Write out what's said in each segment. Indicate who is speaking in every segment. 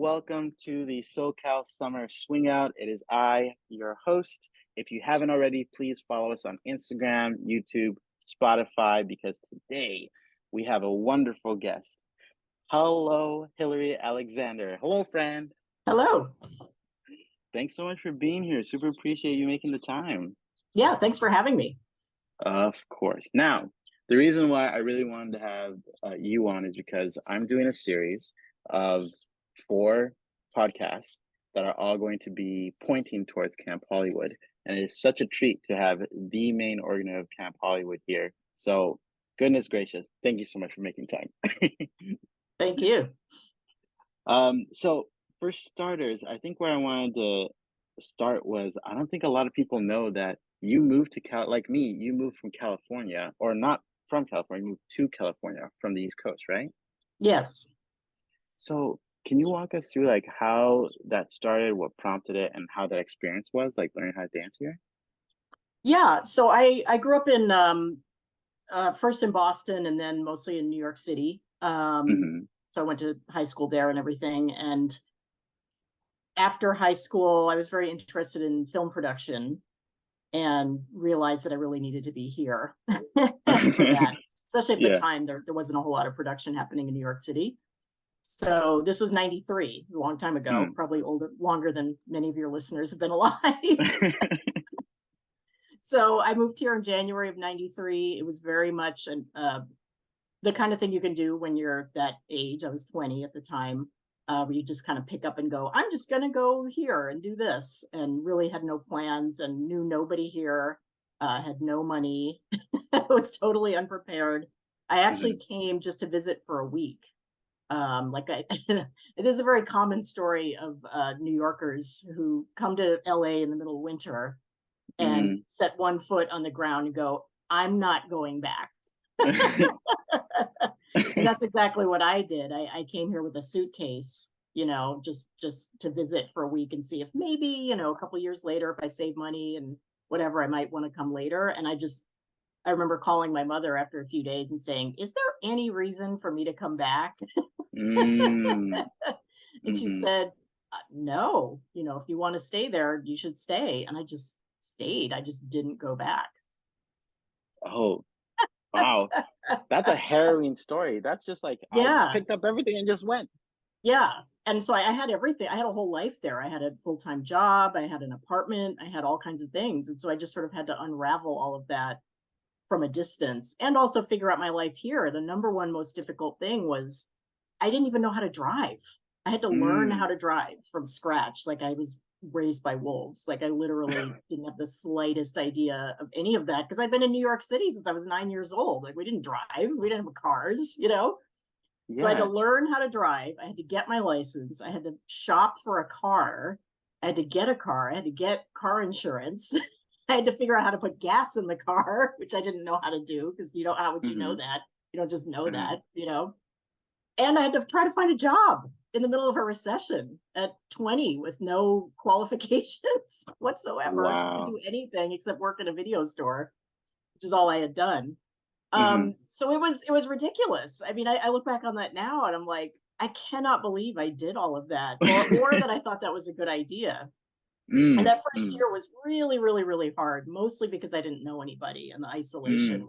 Speaker 1: welcome to the SoCal Summer Swing Out. It is I, your host. If you haven't already, please follow us on Instagram, YouTube, Spotify, because today we have a wonderful guest. Hello, Hilary Alexander. Hello, friend.
Speaker 2: Hello.
Speaker 1: Thanks so much for being here. Super appreciate you making the time.
Speaker 2: Yeah, thanks for having me.
Speaker 1: Of course. Now, the reason why I really wanted to have you on is because I'm doing a series of 4 podcasts that are all going to be pointing towards Camp Hollywood. And it is such a treat to have the main organizer of Camp Hollywood here. So, goodness gracious, thank you so much for making time.
Speaker 2: Thank you.
Speaker 1: So for starters, I think where I wanted to start was I don't think a lot of people know that you moved to like me, you moved from California, or not from California, you moved to California from the East Coast, right?
Speaker 2: Yes.
Speaker 1: So can you walk us through like how that started, what prompted it, and how that experience was, like learning how to dance here?
Speaker 2: Yeah. So I grew up in first in Boston and then mostly in New York City.
Speaker 1: Mm-hmm.
Speaker 2: So I went to high school there and everything. And after high school, I was very interested in film production and realized that I really needed to be here for that. Especially at the
Speaker 1: Yeah.
Speaker 2: time, there wasn't a whole lot of production happening in New York City. So this was 93, a long time ago, probably longer than many of your listeners have been alive. So I moved here in January of 93. It was very much the kind of thing you can do when you're that age. I was 20 at the time, where you just kind of pick up and go, I'm just going to go here and do this, and really had no plans and knew nobody here, had no money. I was totally unprepared. I actually came just to visit for a week. It is a very common story of New Yorkers who come to LA in the middle of winter and set one foot on the ground and go, I'm not going back. And that's exactly what I did. I came here with a suitcase, just to visit for a week and see if maybe, a couple of years later, if I save money and whatever, I might want to come later. And I remember calling my mother after a few days and saying, is there any reason for me to come back? And she said, no, if you want to stay there, you should stay. And I just stayed. I just didn't go back.
Speaker 1: Oh, wow. That's a harrowing story. That's just like, I picked up everything and just went.
Speaker 2: Yeah. And so I had everything. I had a whole life there. I had a full-time job. I had an apartment. I had all kinds of things. And so I just sort of had to unravel all of that from a distance and also figure out my life here. The number one most difficult thing was I didn't even know how to drive. I had to learn how to drive from scratch. Like I was raised by wolves. Like I literally didn't have the slightest idea of any of that because I've been in New York City since I was 9 years old. Like we didn't drive. We didn't have cars,
Speaker 1: Yeah.
Speaker 2: So I had to learn how to drive. I had to get my license. I had to shop for a car. I had to get a car. I had to get car insurance. I had to figure out how to put gas in the car, which I didn't know how to do because how would you know that? You don't just know that, And I had to try to find a job in the middle of a recession at 20 with no qualifications whatsoever to do anything except work in a video store, which is all I had done. So it was ridiculous. I mean, I look back on that now and I'm like, I cannot believe I did all of that, or that I thought that was a good idea. And that first year was really, really, really hard, mostly because I didn't know anybody and the isolation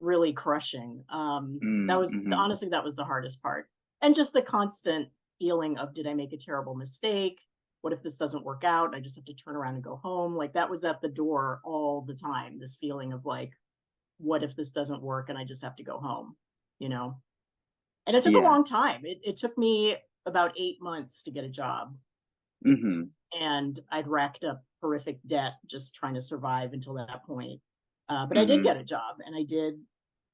Speaker 2: really crushing. Honestly, that was the hardest part. And just the constant feeling of, did I make a terrible mistake? What if this doesn't work out? I just have to turn around and go home. Like that was at the door all the time, this feeling of like, what if this doesn't work and I just have to go home, And it took a long time. It took me about 8 months to get a job. And I'd racked up horrific debt just trying to survive until that point. But I did get a job and I did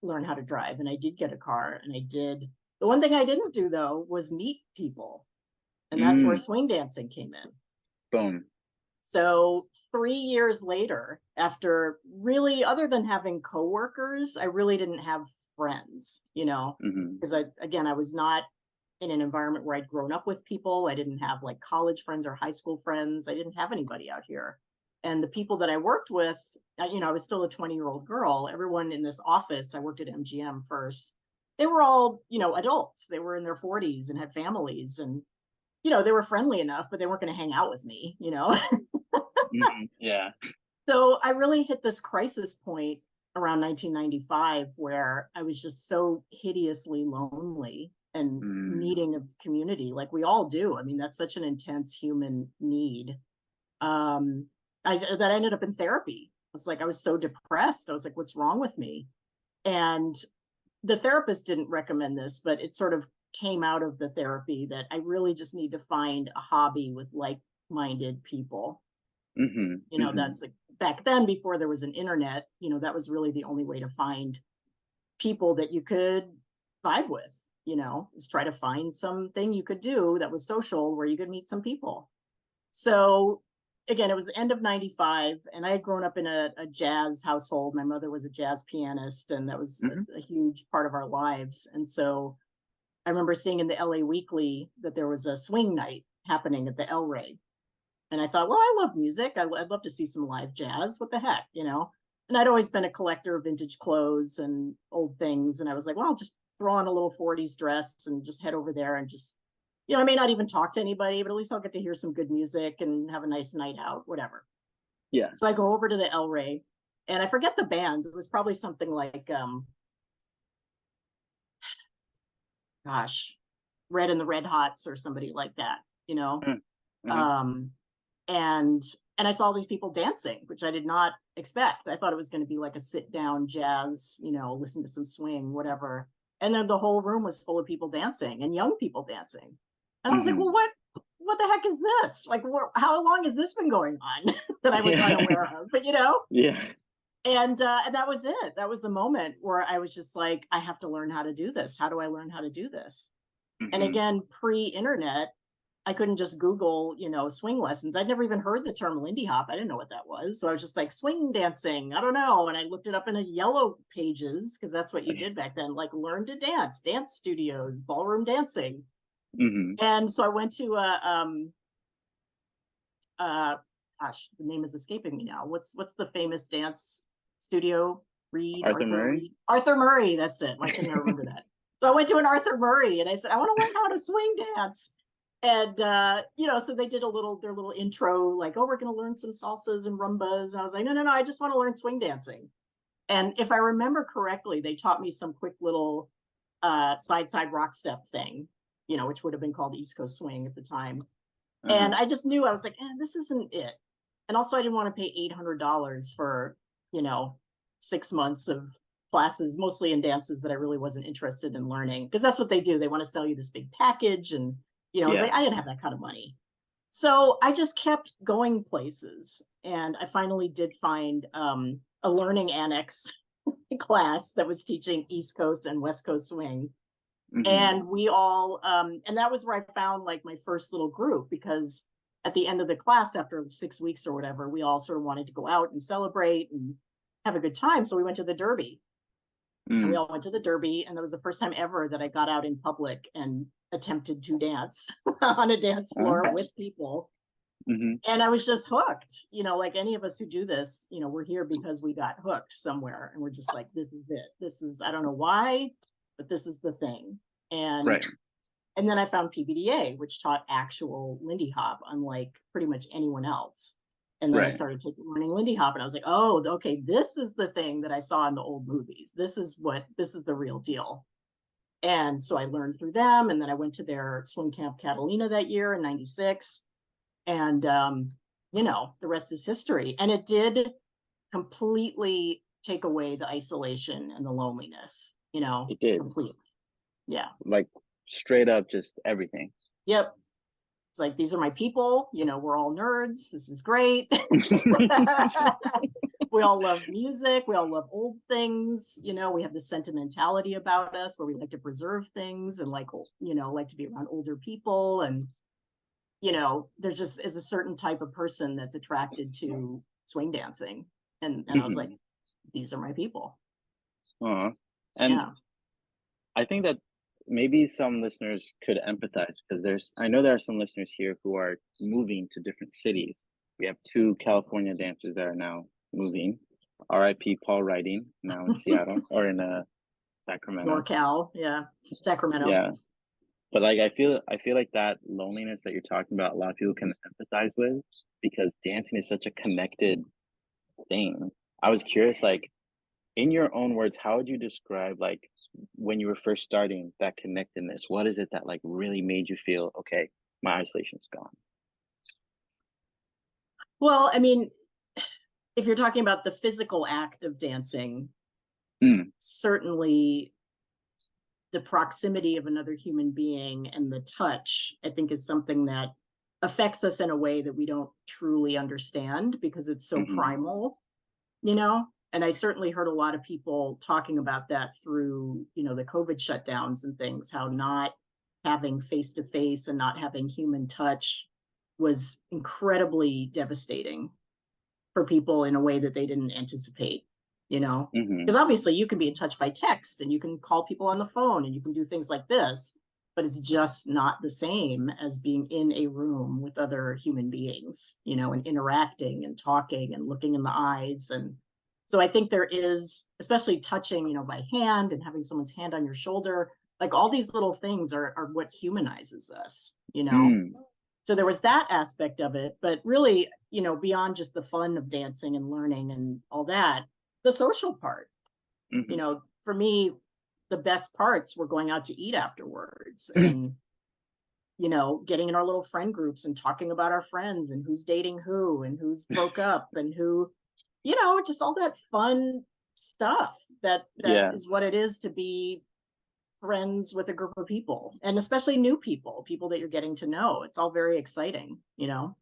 Speaker 2: learn how to drive and I did get a car and the one thing I didn't do though was meet people. And that's where swing dancing came in.
Speaker 1: Boom.
Speaker 2: So 3 years later, after really, other than having coworkers, I really didn't have friends, because I was not in an environment where I'd grown up with people. I didn't have like college friends or high school friends. I didn't have anybody out here. And the people that I worked with, I was still a 20-year-old girl. Everyone in this office, I worked at MGM first. They were all, adults. They were in their 40s and had families. And they were friendly enough, but they weren't going to hang out with me,
Speaker 1: Yeah.
Speaker 2: So I really hit this crisis point around 1995 where I was just so hideously lonely and
Speaker 1: Mm,
Speaker 2: needing of community, like we all do. I mean, that's such an intense human need. Um, that I ended up in therapy. It's like I was so depressed. I was like, what's wrong with me? And the therapist didn't recommend this, but it sort of came out of the therapy that I really just need to find a hobby with like-minded people.
Speaker 1: mm-hmm.
Speaker 2: That's like back then before there was an internet, that was really the only way to find people that you could vibe with, is try to find something you could do that was social where you could meet some people. So again, it was the end of 95 and I had grown up in a jazz household. My mother was a jazz pianist and that was
Speaker 1: Hmm.
Speaker 2: a huge part of our lives. And so I remember seeing in the LA Weekly that there was a swing night happening at the El Rey. And I thought, well, I love music. I'd love to see some live jazz. What the heck? And I'd always been a collector of vintage clothes and old things. And I was like, well, I'll just throw on a little 40s dress and just head over there and just, I may not even talk to anybody, but at least I'll get to hear some good music and have a nice night out, whatever.
Speaker 1: Yeah.
Speaker 2: So I go over to the El Rey and I forget the bands. It was probably something like, gosh, Red and the Red Hots or somebody like that, you know?
Speaker 1: Mm-hmm.
Speaker 2: Um, and and I saw all these people dancing, which I did not expect. I thought it was going to be like a sit down jazz, listen to some swing, whatever. And then the whole room was full of people dancing and young people dancing. And I was like,
Speaker 1: Mm-hmm.
Speaker 2: well, what the heck is this? Like, how long has this been going on that I was
Speaker 1: Yeah.
Speaker 2: unaware of? But
Speaker 1: Yeah.
Speaker 2: and that was it. That was the moment where I was just like, I have to learn how to do this. How do I learn how to do this? And
Speaker 1: Mm-hmm.
Speaker 2: again, pre-internet, I couldn't just Google, swing lessons. I'd never even heard the term Lindy Hop. I didn't know what that was. So I was just like, swing dancing. I don't know. And I looked it up in a yellow pages because that's what you did back then, like learn to dance, dance studios, ballroom dancing.
Speaker 1: Mm-hmm.
Speaker 2: And so I went to uh gosh, the name is escaping me now. What's the famous dance studio?
Speaker 1: Arthur Murray.
Speaker 2: Arthur Murray. That's it. Why couldn't I remember that? So I went to an Arthur Murray and I said, I want to learn how to swing dance. And so they did their little intro, like, oh, we're gonna learn some salsas and rumbas. And I was like, no, I just want to learn swing dancing. And if I remember correctly, they taught me some quick little side rock step thing, which would have been called East Coast Swing at the time.
Speaker 1: Uh-huh.
Speaker 2: And I just knew I was like, this isn't it. And also I didn't want to pay $800 for, you know, 6 months of classes, mostly in dances that I really wasn't interested in learning, because that's what they do. They want to sell you this big package. And, I was
Speaker 1: Yeah.
Speaker 2: like, I didn't have that kind of money. So I just kept going places. And I finally did find a learning annex class that was teaching East Coast and West Coast swing.
Speaker 1: Mm-hmm.
Speaker 2: And we all and that was where I found like my first little group, because at the end of the class, after 6 weeks or whatever, we all sort of wanted to go out and celebrate and have a good time. So we went to the Derby, and we
Speaker 1: Mm.
Speaker 2: all went to the Derby, and that was the first time ever that I got out in public and attempted to dance on a dance floor
Speaker 1: Uh-huh.
Speaker 2: with people.
Speaker 1: Mm-hmm.
Speaker 2: And I was just hooked, like any of us who do this, we're here because we got hooked somewhere, and we're just like, this is it. This is, I don't know why, but this is the thing. And
Speaker 1: Right.
Speaker 2: and then I found PBDA, which taught actual Lindy Hop, unlike pretty much anyone else. And then I
Speaker 1: Right.
Speaker 2: started learning Lindy Hop, and I was like, oh, okay, this is the thing that I saw in the old movies. This is the real deal. And so I learned through them, and then I went to their swing camp Catalina that year in '96, and the rest is history. And it did completely take away the isolation and the loneliness,
Speaker 1: It did.
Speaker 2: completely. Yeah.
Speaker 1: Like straight up just everything.
Speaker 2: Yep. It's like, these are my people, we're all nerds. This is great. We all love music. We all love old things. We have this sentimentality about us where we like to preserve things and like to be around older people. And, there just is a certain type of person that's attracted to swing dancing. And I was like,
Speaker 1: Mm-hmm.
Speaker 2: these are my people.
Speaker 1: Uh-huh. And
Speaker 2: Yeah.
Speaker 1: I think that maybe some listeners could empathize because I know there are some listeners here who are moving to different cities. We have two California dancers that are now moving. R.I.P. Paul Riding, now in Seattle or in Sacramento.
Speaker 2: NorCal. Yeah. Sacramento.
Speaker 1: Yeah. But like I feel like that loneliness that you're talking about, a lot of people can empathize with because dancing is such a connected thing. I was curious, like in your own words, how would you describe like when you were first starting that connectedness? What is it that like really made you feel okay, my isolation's gone?
Speaker 2: Well, I mean, if you're talking about the physical act of dancing,
Speaker 1: Mm,
Speaker 2: certainly the proximity of another human being and the touch, I think, is something that affects us in a way that we don't truly understand because it's so
Speaker 1: hmm
Speaker 2: primal, you know? And I certainly heard a lot of people talking about that through, the COVID shutdowns and things, how not having face to face and not having human touch was incredibly devastating for people in a way that they didn't anticipate, you know?
Speaker 1: hmm
Speaker 2: Because obviously you can be in touch by text and you can call people on the phone and you can do things like this, but it's just not the same as being in a room with other human beings, and interacting and talking and looking in the eyes. And so I think there is, especially touching, by hand and having someone's hand on your shoulder, like all these little things are what humanizes us.
Speaker 1: mm,
Speaker 2: So there was that aspect of it, but really, beyond just the fun of dancing and learning and all that, the social part,
Speaker 1: hmm
Speaker 2: for me, the best parts were going out to eat afterwards and, getting in our little friend groups and talking about our friends and who's dating who and who's broke up and who, just all that fun stuff that
Speaker 1: Yeah,
Speaker 2: is what it is to be friends with a group of people, and especially new people that you're getting to know. It's all very exciting. And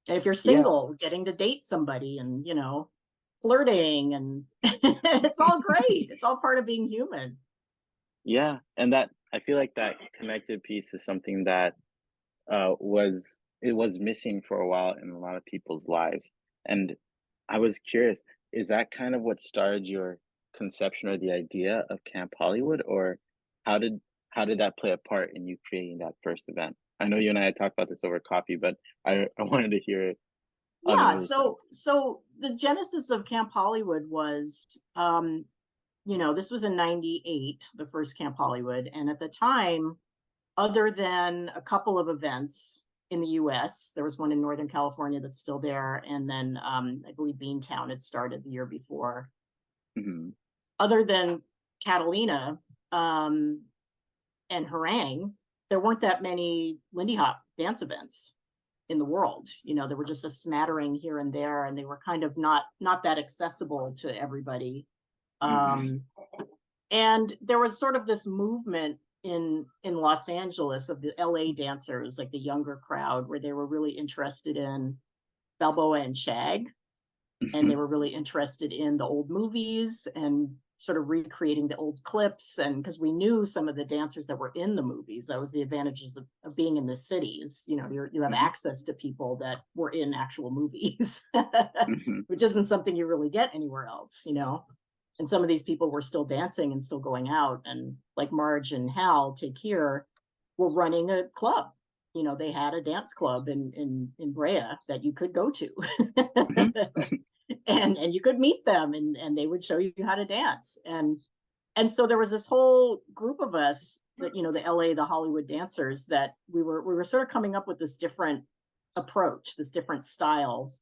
Speaker 2: if you're
Speaker 1: yeah,
Speaker 2: single, getting to date somebody and, flirting and it's all great. It's all part of being human.
Speaker 1: yeah. And that I feel like that connected piece is something that was missing for a while in a lot of people's lives. And I was curious, is that kind of what started your conception or the idea of Camp Hollywood, or how did how did that play a part in you creating that first event? I know you and I had talked about this over coffee, but I wanted to hear it on
Speaker 2: Yeah,
Speaker 1: another
Speaker 2: so
Speaker 1: sense.
Speaker 2: so the genesis of Camp Hollywood was this was in 98, the first Camp Hollywood, and at the time, other than a couple of events in the US, there was one in Northern California that's still there, and then I believe Beantown had started the year before.
Speaker 1: Hmm
Speaker 2: Other than Catalina, um, and Harangue, there weren't that many Lindy Hop dance events in the world. There were just a smattering here and there, and they were kind of not that accessible to everybody.
Speaker 1: hmm
Speaker 2: Um, and there was sort of this movement in Los Angeles of the LA dancers, like the younger crowd, where they were really interested in Balboa and Shag, and they
Speaker 1: hmm
Speaker 2: were really interested in the old movies and sort of recreating the old clips. And because we knew some of the dancers that were in the movies, that was the advantages of being in the cities. You have
Speaker 1: hmm
Speaker 2: access to people that were in actual movies,
Speaker 1: hmm
Speaker 2: which isn't something you really get anywhere else. And some of these people were still dancing and still going out, and like Marge and Hal Take Here were running a club. They had a dance club in Brea that you could go to.
Speaker 1: hmm
Speaker 2: And you could meet them, and they would show you how to dance. And so there was this whole group of us that, the the Hollywood dancers, that we were sort of coming up with this different approach, this different style.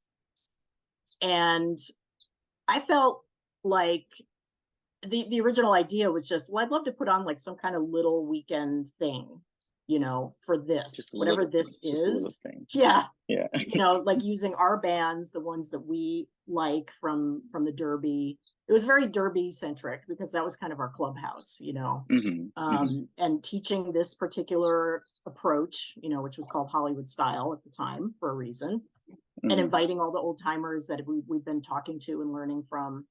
Speaker 2: And I felt like the original idea was just, well, I'd love to put on like some kind of little weekend thing, for this,
Speaker 1: Just a
Speaker 2: whatever
Speaker 1: little,
Speaker 2: this
Speaker 1: just a little
Speaker 2: is.
Speaker 1: thing.
Speaker 2: Yeah.
Speaker 1: Yeah.
Speaker 2: Like using our bands, the ones that we like from the Derby. It was very Derby centric because that was kind of our clubhouse.
Speaker 1: hmm hmm
Speaker 2: And teaching this particular approach, which was called Hollywood style at the time for a reason, and
Speaker 1: hmm
Speaker 2: inviting all the old timers that we've been talking to and learning from.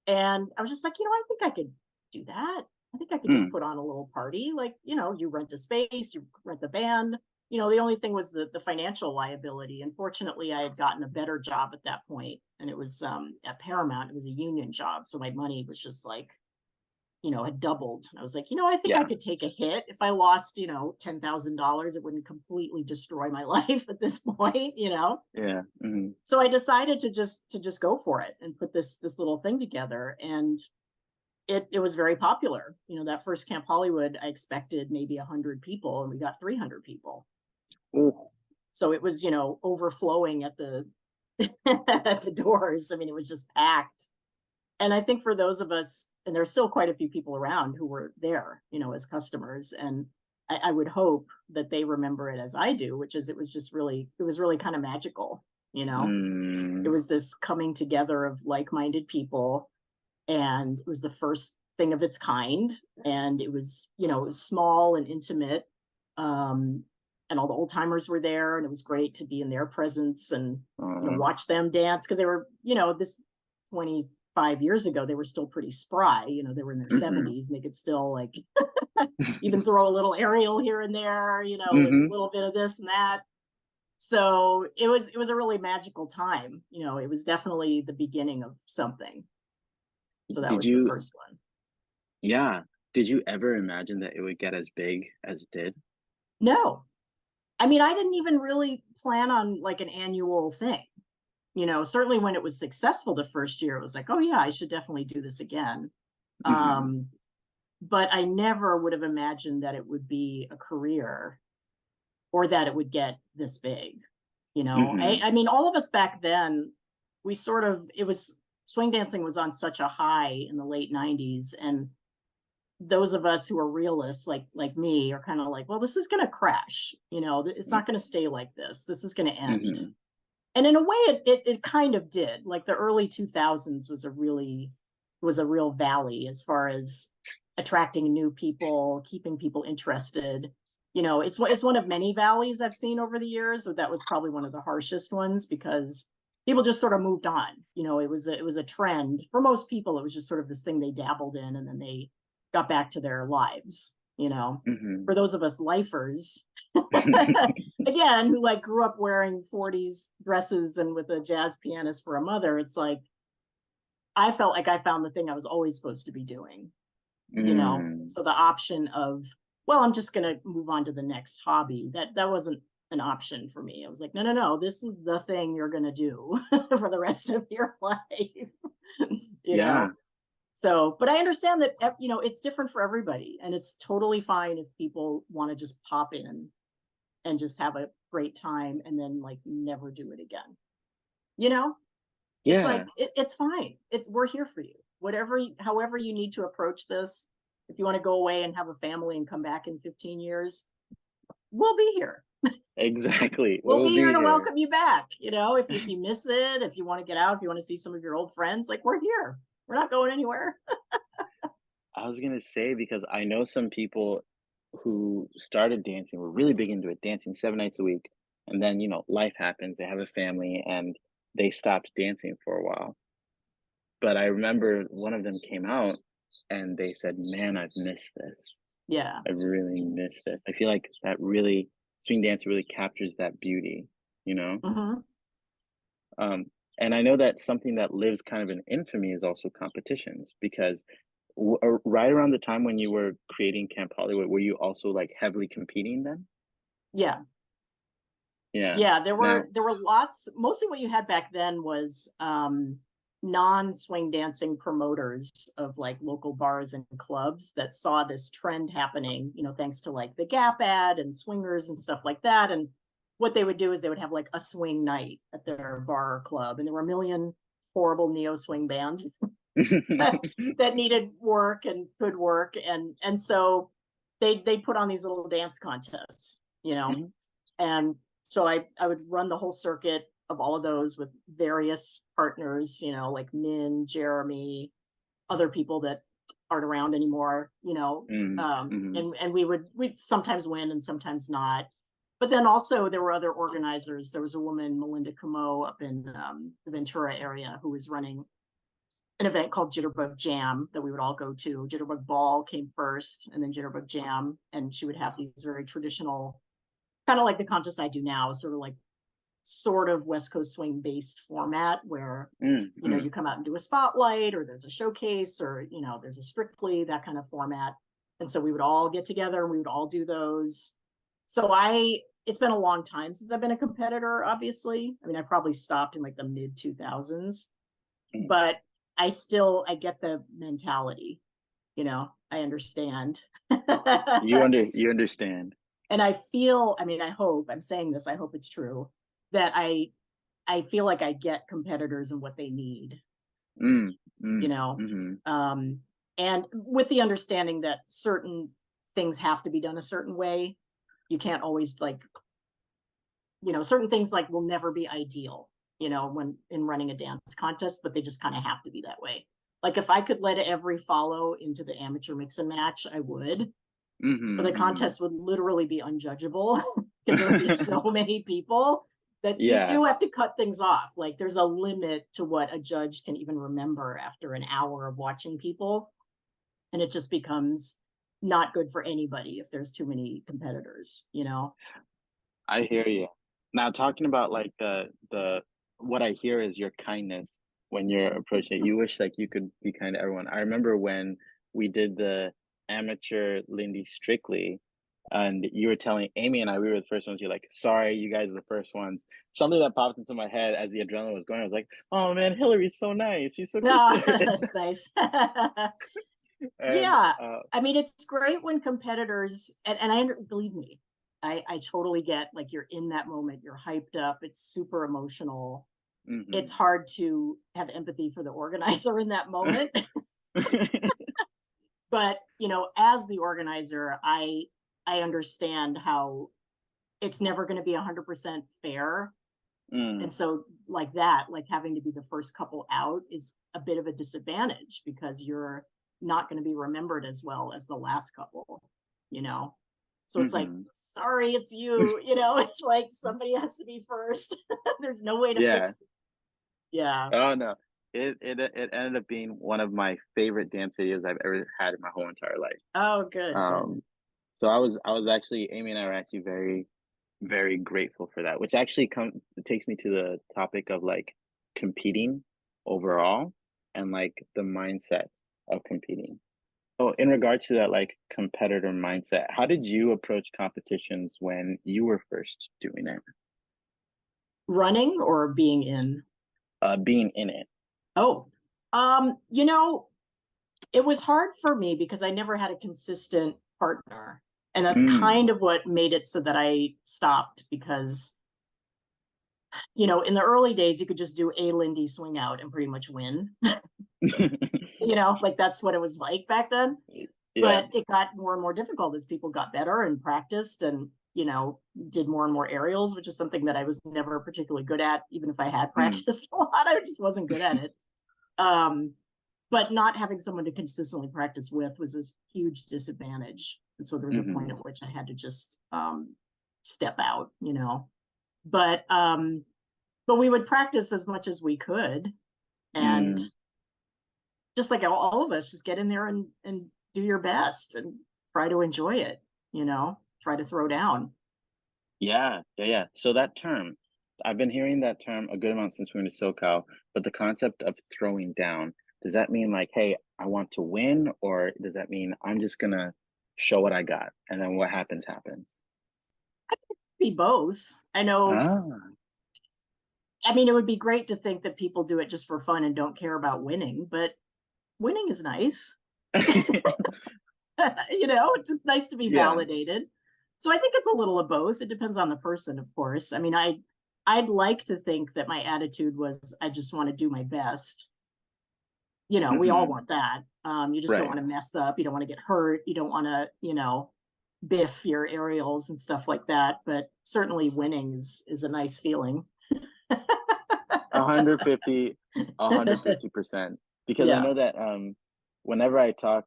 Speaker 2: And I was just like, I think I could do that. I think I could just
Speaker 1: mm
Speaker 2: put on a little party. Like, you rent a space, you rent the band. The only thing was the financial liability. Unfortunately, I had gotten a better job at that point, and it was at Paramount. It was a union job, so my money was just like, had doubled. And I was like, I think I
Speaker 1: Yeah.
Speaker 2: could take a hit if I lost, $10,000. It wouldn't completely destroy my life at this point.
Speaker 1: Yeah.
Speaker 2: So I decided to just go for it and put this little thing together. And it was very popular. That first Camp Hollywood, I expected maybe 100 people, and we got 300 people.
Speaker 1: Ooh.
Speaker 2: So it was, overflowing at the at the doors. I mean, it was just packed. And I think for those of us, and there's still quite a few people around who were there, as customers, and I would hope that they remember it as I do, which is it was really kind of magical. It
Speaker 1: Mm.
Speaker 2: was this coming together of like-minded people, and it was the first thing of its kind, and it was small and intimate, um and all the old timers were there, and it was great to be in their presence and
Speaker 1: Uh,
Speaker 2: watch them dance, because they were this 25 years ago, they were still pretty spry. They were in their
Speaker 1: mhm.
Speaker 2: 70s, and they could still like even throw a little aerial here and there, like a
Speaker 1: Mhm.
Speaker 2: little bit of this and that. So it was a really magical time. It was definitely the beginning of something. So that
Speaker 1: Did
Speaker 2: was the
Speaker 1: you
Speaker 2: first one.
Speaker 1: Yeah. Did you ever imagine that it would get as big as it did?
Speaker 2: No, I mean, I didn't even really plan on like an annual thing. Certainly when it was successful the first year, it was like, oh yeah, I should definitely do this again.
Speaker 1: Mhm.
Speaker 2: Um, but I never would have imagined that it would be a career, or that it would get this big. I,
Speaker 1: Mhm.
Speaker 2: I mean, all of us back then, we sort of, it was, swing dancing was on such a high in the late 90s. And those of us who are realists like me are kind of like, well, this is going to crash. It's not going to stay like this. This is going to end.
Speaker 1: Mhm.
Speaker 2: And in a way, it kind of did. Like the early 2000s was a real valley as far as attracting new people, keeping people interested. It's one of many valleys I've seen over the years. So that was probably one of the harshest ones, because people just sort of moved on. It was a trend for most people. It was just sort of this thing they dabbled in, and then they got back to their lives.
Speaker 1: Mhm.
Speaker 2: For those of us lifers, again, who like grew up wearing 40s dresses and with a jazz pianist for a mother, it's like I felt like I found the thing I was always supposed to be doing.
Speaker 1: Mm.
Speaker 2: So the option of, well, I'm just going to move on to the next hobby, that wasn't an option for me. I was like, no, no, no, this is the thing you're going to do for the rest of your life. you
Speaker 1: Yeah.
Speaker 2: know so, but I understand that it's different for everybody, and it's totally fine if people want to just pop in and just have a great time and then like never do it again. You know, it's like
Speaker 1: Yeah.
Speaker 2: it's fine. We're here for you. However you need to approach this. If you want to go away and have a family and come back in 15 years, we'll be here.
Speaker 1: Exactly.
Speaker 2: We'll
Speaker 1: We'll
Speaker 2: be here
Speaker 1: be
Speaker 2: to
Speaker 1: here.
Speaker 2: welcome you back. If you miss it, if you want to get out, if you want to see some of your old friends, like we're here. We're not going anywhere.
Speaker 1: I was gonna say because I know some people who started dancing, were really big into it, dancing 7 nights a week, and then, life happens, they have a family, and they stopped dancing for a while. But I remember one of them came out, and they said, "Man, I've missed this.
Speaker 2: Yeah.
Speaker 1: I really miss this." I feel like that really swing dance really captures that beauty, you know?
Speaker 2: Hmm.
Speaker 1: Um, and I know that something that lives kind of in infamy is also competitions because right around the time when you were creating Camp Hollywood, were you also like heavily competing then?
Speaker 2: Yeah.
Speaker 1: Yeah.
Speaker 2: Yeah, there
Speaker 1: Now,
Speaker 2: were there were lots. Mostly what you had back then was non-swing dancing promoters of like local bars and clubs that saw this trend happening, thanks to like the Gap ad and swingers and stuff like that. And what they would do is they would have like a swing night at their bar or club, and there were a million horrible neo swing bands that needed work and could work, and so they put on these little dance contests,
Speaker 1: Mhm.
Speaker 2: and so I would run the whole circuit of all of those with various partners, like Min, Jeremy, other people that aren't around anymore,
Speaker 1: Mhm. Mhm.
Speaker 2: and we'd sometimes win and sometimes not. But then also there were other organizers. There was a woman, Melinda Camo, up in the Ventura area, who was running an event called Jitterbug Jam that we would all go to. Jitterbug Ball came first, and then Jitterbug Jam, and she would have these very traditional, kind of like the contest I do now, sort of West Coast swing based format where
Speaker 1: Mm, mm.
Speaker 2: you come out and do a spotlight, or there's a showcase, or there's a strictly, that kind of format. And so we would all get together and we would all do those. So it's been a long time since I've been a competitor, obviously. I mean, I probably stopped in like the mid 2000s,
Speaker 1: Mm.
Speaker 2: but I get the mentality. I understand.
Speaker 1: You understand.
Speaker 2: And I feel, I mean, I'm saying this, I hope it's true, that I feel like I get competitors and what they need,
Speaker 1: Mm,
Speaker 2: you
Speaker 1: mm,
Speaker 2: know.
Speaker 1: mhm.
Speaker 2: Um, and with the understanding that certain things have to be done a certain way. You can't always like, certain things like will never be ideal, when in running a dance contest, but they just kind of have to be that way. Like if I could let every follow into the amateur mix and match, I would. But
Speaker 1: Mhm,
Speaker 2: the
Speaker 1: mhm.
Speaker 2: contest would literally be unjudgeable because there would be so many people that you
Speaker 1: Yeah,
Speaker 2: do have to cut things off. Like there's a limit to what a judge can even remember after an hour of watching people. And it just becomes not good for anybody if there's too many competitors.
Speaker 1: I hear you. Now talking about like the what I hear is your kindness when you're approaching it. You wish like you could be kind to everyone. I remember when we did the amateur Lindy Strictly, and you were telling Amy and I, we were the first ones. You're like, sorry, you guys are the first ones. Something that popped into my head as the adrenaline was going, I was like, oh man, Hillary's so nice. She's so
Speaker 2: No,
Speaker 1: considerate.
Speaker 2: that's nice.
Speaker 1: And
Speaker 2: Yeah. I mean, it's great when competitors, and believe me, I totally get like you're in that moment, you're hyped up, it's super emotional. It's
Speaker 1: mhm.
Speaker 2: hard to have empathy for the organizer in that moment. But, as the organizer, I understand how it's never going to be 100% fair. And
Speaker 1: Mm,
Speaker 2: so like that, like having to be the first couple out is a bit of a disadvantage because you're not going to be remembered as well as the last couple, you know? So it's like,
Speaker 1: mhm.
Speaker 2: sorry, it's you, it's like somebody has to be first. There's no way to
Speaker 1: Yeah.
Speaker 2: fix it. Yeah.
Speaker 1: Oh, no. It ended up being one of my favorite dance videos I've ever had in my whole entire life.
Speaker 2: Oh, good, good.
Speaker 1: Um, so I was actually Amy and I were actually very, very grateful for that, which actually takes me to the topic of like competing overall and like the mindset of competing. So in regards to that like competitor mindset, how did you approach competitions when you were first doing it?
Speaker 2: Running or being in?
Speaker 1: Being in it.
Speaker 2: Oh, it was hard for me because I never had a consistent partner. And that's
Speaker 1: Mm.
Speaker 2: kind of what made it so that I stopped because, in the early days, you could just do a Lindy swing out and pretty much win. Like that's what it was like back then.
Speaker 1: Yeah.
Speaker 2: But it got more and more difficult as people got better and practiced and, did more and more aerials, which is something that I was never particularly good at, even if I had
Speaker 1: Mm.
Speaker 2: practiced a lot, I just wasn't good at it. Um, but not having someone to consistently practice with was a huge disadvantage. And so there was a point
Speaker 1: Mhm.
Speaker 2: at which I had to just step out. But we would practice as much as we could. And
Speaker 1: Mm.
Speaker 2: just like all of us, just get in there and do your best and try to enjoy it, try to throw down.
Speaker 1: Yeah, yeah, yeah. So that term, I've been hearing that term a good amount since we went to SoCal, but the concept of throwing down, does that mean like, hey, I want to win, or does that mean I'm just gonna show what I got and then what happens happens?
Speaker 2: Be both. I know,
Speaker 1: Ah.
Speaker 2: I mean, it would be great to think that people do it just for fun and don't care about winning, but winning is nice. It's just nice to be
Speaker 1: Yeah.
Speaker 2: validated. So I think it's a little of both. It depends on the person, of course. I mean, I'd like to think that my attitude was I just want to do my best. We all
Speaker 1: Hmm.
Speaker 2: want that. You just don't
Speaker 1: Right.
Speaker 2: want to mess up. You don't want to get hurt. You don't want to, biff your aerials and stuff like that. But certainly winning is a nice feeling.
Speaker 1: 150, 150%. Because I
Speaker 2: Yeah.
Speaker 1: know that whenever I talk,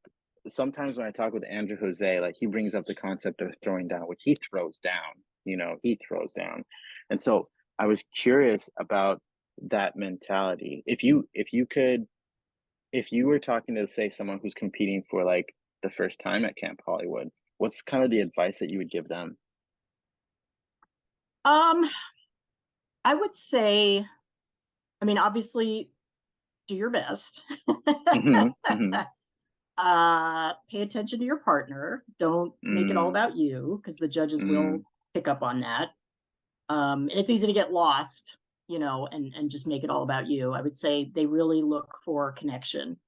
Speaker 1: sometimes when I talk with Andrew Jose, like he brings up the concept of throwing down, which he throws down, he throws down. And so I was curious about that mentality. If you were talking to say someone who's competing for like the first time at Camp Hollywood, what's kind of the advice that you would give them?
Speaker 2: Um, I would say, I mean, obviously do your best.
Speaker 1: Hmm. Hmm.
Speaker 2: Pay attention to your partner. Don't make it all
Speaker 1: Mm,
Speaker 2: about you because the judges will
Speaker 1: mm,
Speaker 2: pick up on that. And it's easy to get lost, and just make it all about you. I would say they really look for connection.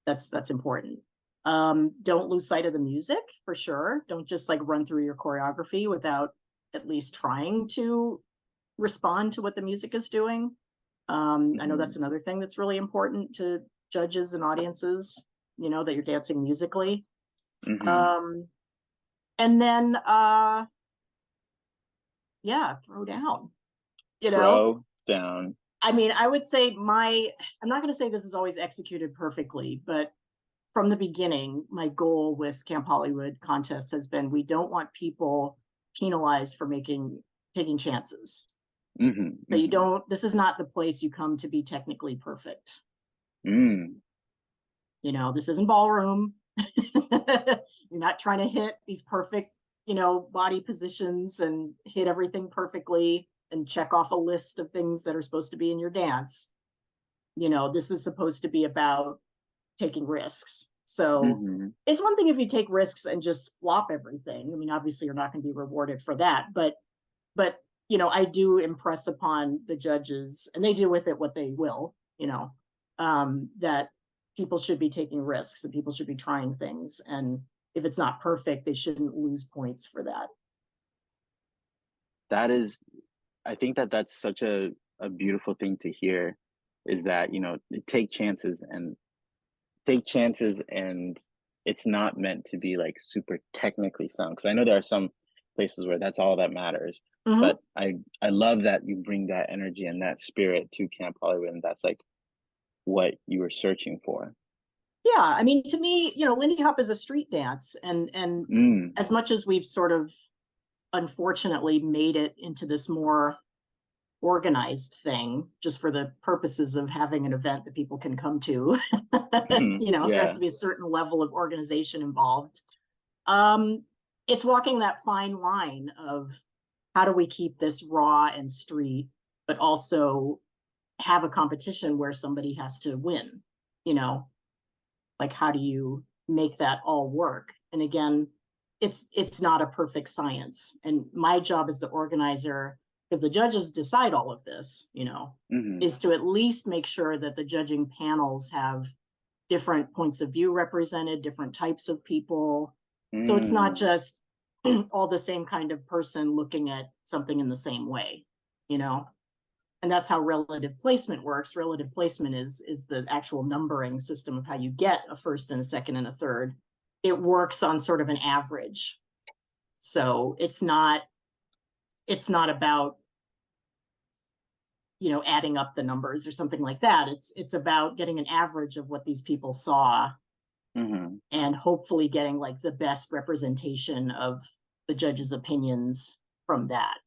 Speaker 2: That's important. Don't lose sight of the music, for sure. Don't just like run through your choreography without at least trying to respond to what the music is doing. I know
Speaker 1: Hmm.
Speaker 2: that's another thing that's really important to judges and audiences, that you're dancing musically.
Speaker 1: Hmm.
Speaker 2: Um, and then yeah, throw down, you know.
Speaker 1: Throw down.
Speaker 2: I mean, I would say I'm not going to say this is always executed perfectly, but from the beginning, my goal with Camp Hollywood contests has been, we don't want people penalized for taking chances.
Speaker 1: Hmm.
Speaker 2: So
Speaker 1: Hmm.
Speaker 2: this is not the place you come to be technically perfect.
Speaker 1: Mm.
Speaker 2: This isn't ballroom. You're not trying to hit these perfect, body positions and hit everything perfectly and check off a list of things that are supposed to be in your dance. This is supposed to be about taking risks. So
Speaker 1: Hmm.
Speaker 2: it's one thing if you take risks and just flop everything. I mean, obviously you're not going to be rewarded for that, but I do impress upon the judges, and they do with it what they will, that people should be taking risks and people should be trying things. And if it's not perfect, they shouldn't lose points for that.
Speaker 1: That is, I think that that's such a beautiful thing to hear, is that, take chances and it's not meant to be like super technically sound. Because I know there are some places where that's all that matters.
Speaker 2: Mm-hmm.
Speaker 1: But I love that you bring that energy and that spirit to Camp Hollywood, and that's like what you were searching for.
Speaker 2: Yeah, I mean, to me, Lindy Hop is a street dance, and
Speaker 1: Mm.
Speaker 2: as much as we've sort of unfortunately made it into this more organized thing just for the purposes of having an event that people can come to. There has
Speaker 1: Yeah.
Speaker 2: to be a certain level of organization involved. um it's walking that fine line of how do we keep this raw and street, but also have a competition where somebody has to win. you know like, how do you make that all work? And again, it's not a perfect science, and my job as the organizer, because the judges decide all of this,
Speaker 1: Hmm.
Speaker 2: is to at least make sure that the judging panels have different points of view represented, different types of people, so it's not
Speaker 1: Mm.
Speaker 2: just all the same kind of person looking at something in the same way. you know and that's how relative placement works. Relative placement is the actual numbering system of how you get a first and a second and a third. It works on sort of an average. So it's not about, adding up the numbers or something like that. It's about getting an average of what these people saw,
Speaker 1: Hmm.
Speaker 2: and hopefully getting like the best representation of the judges' opinions from that,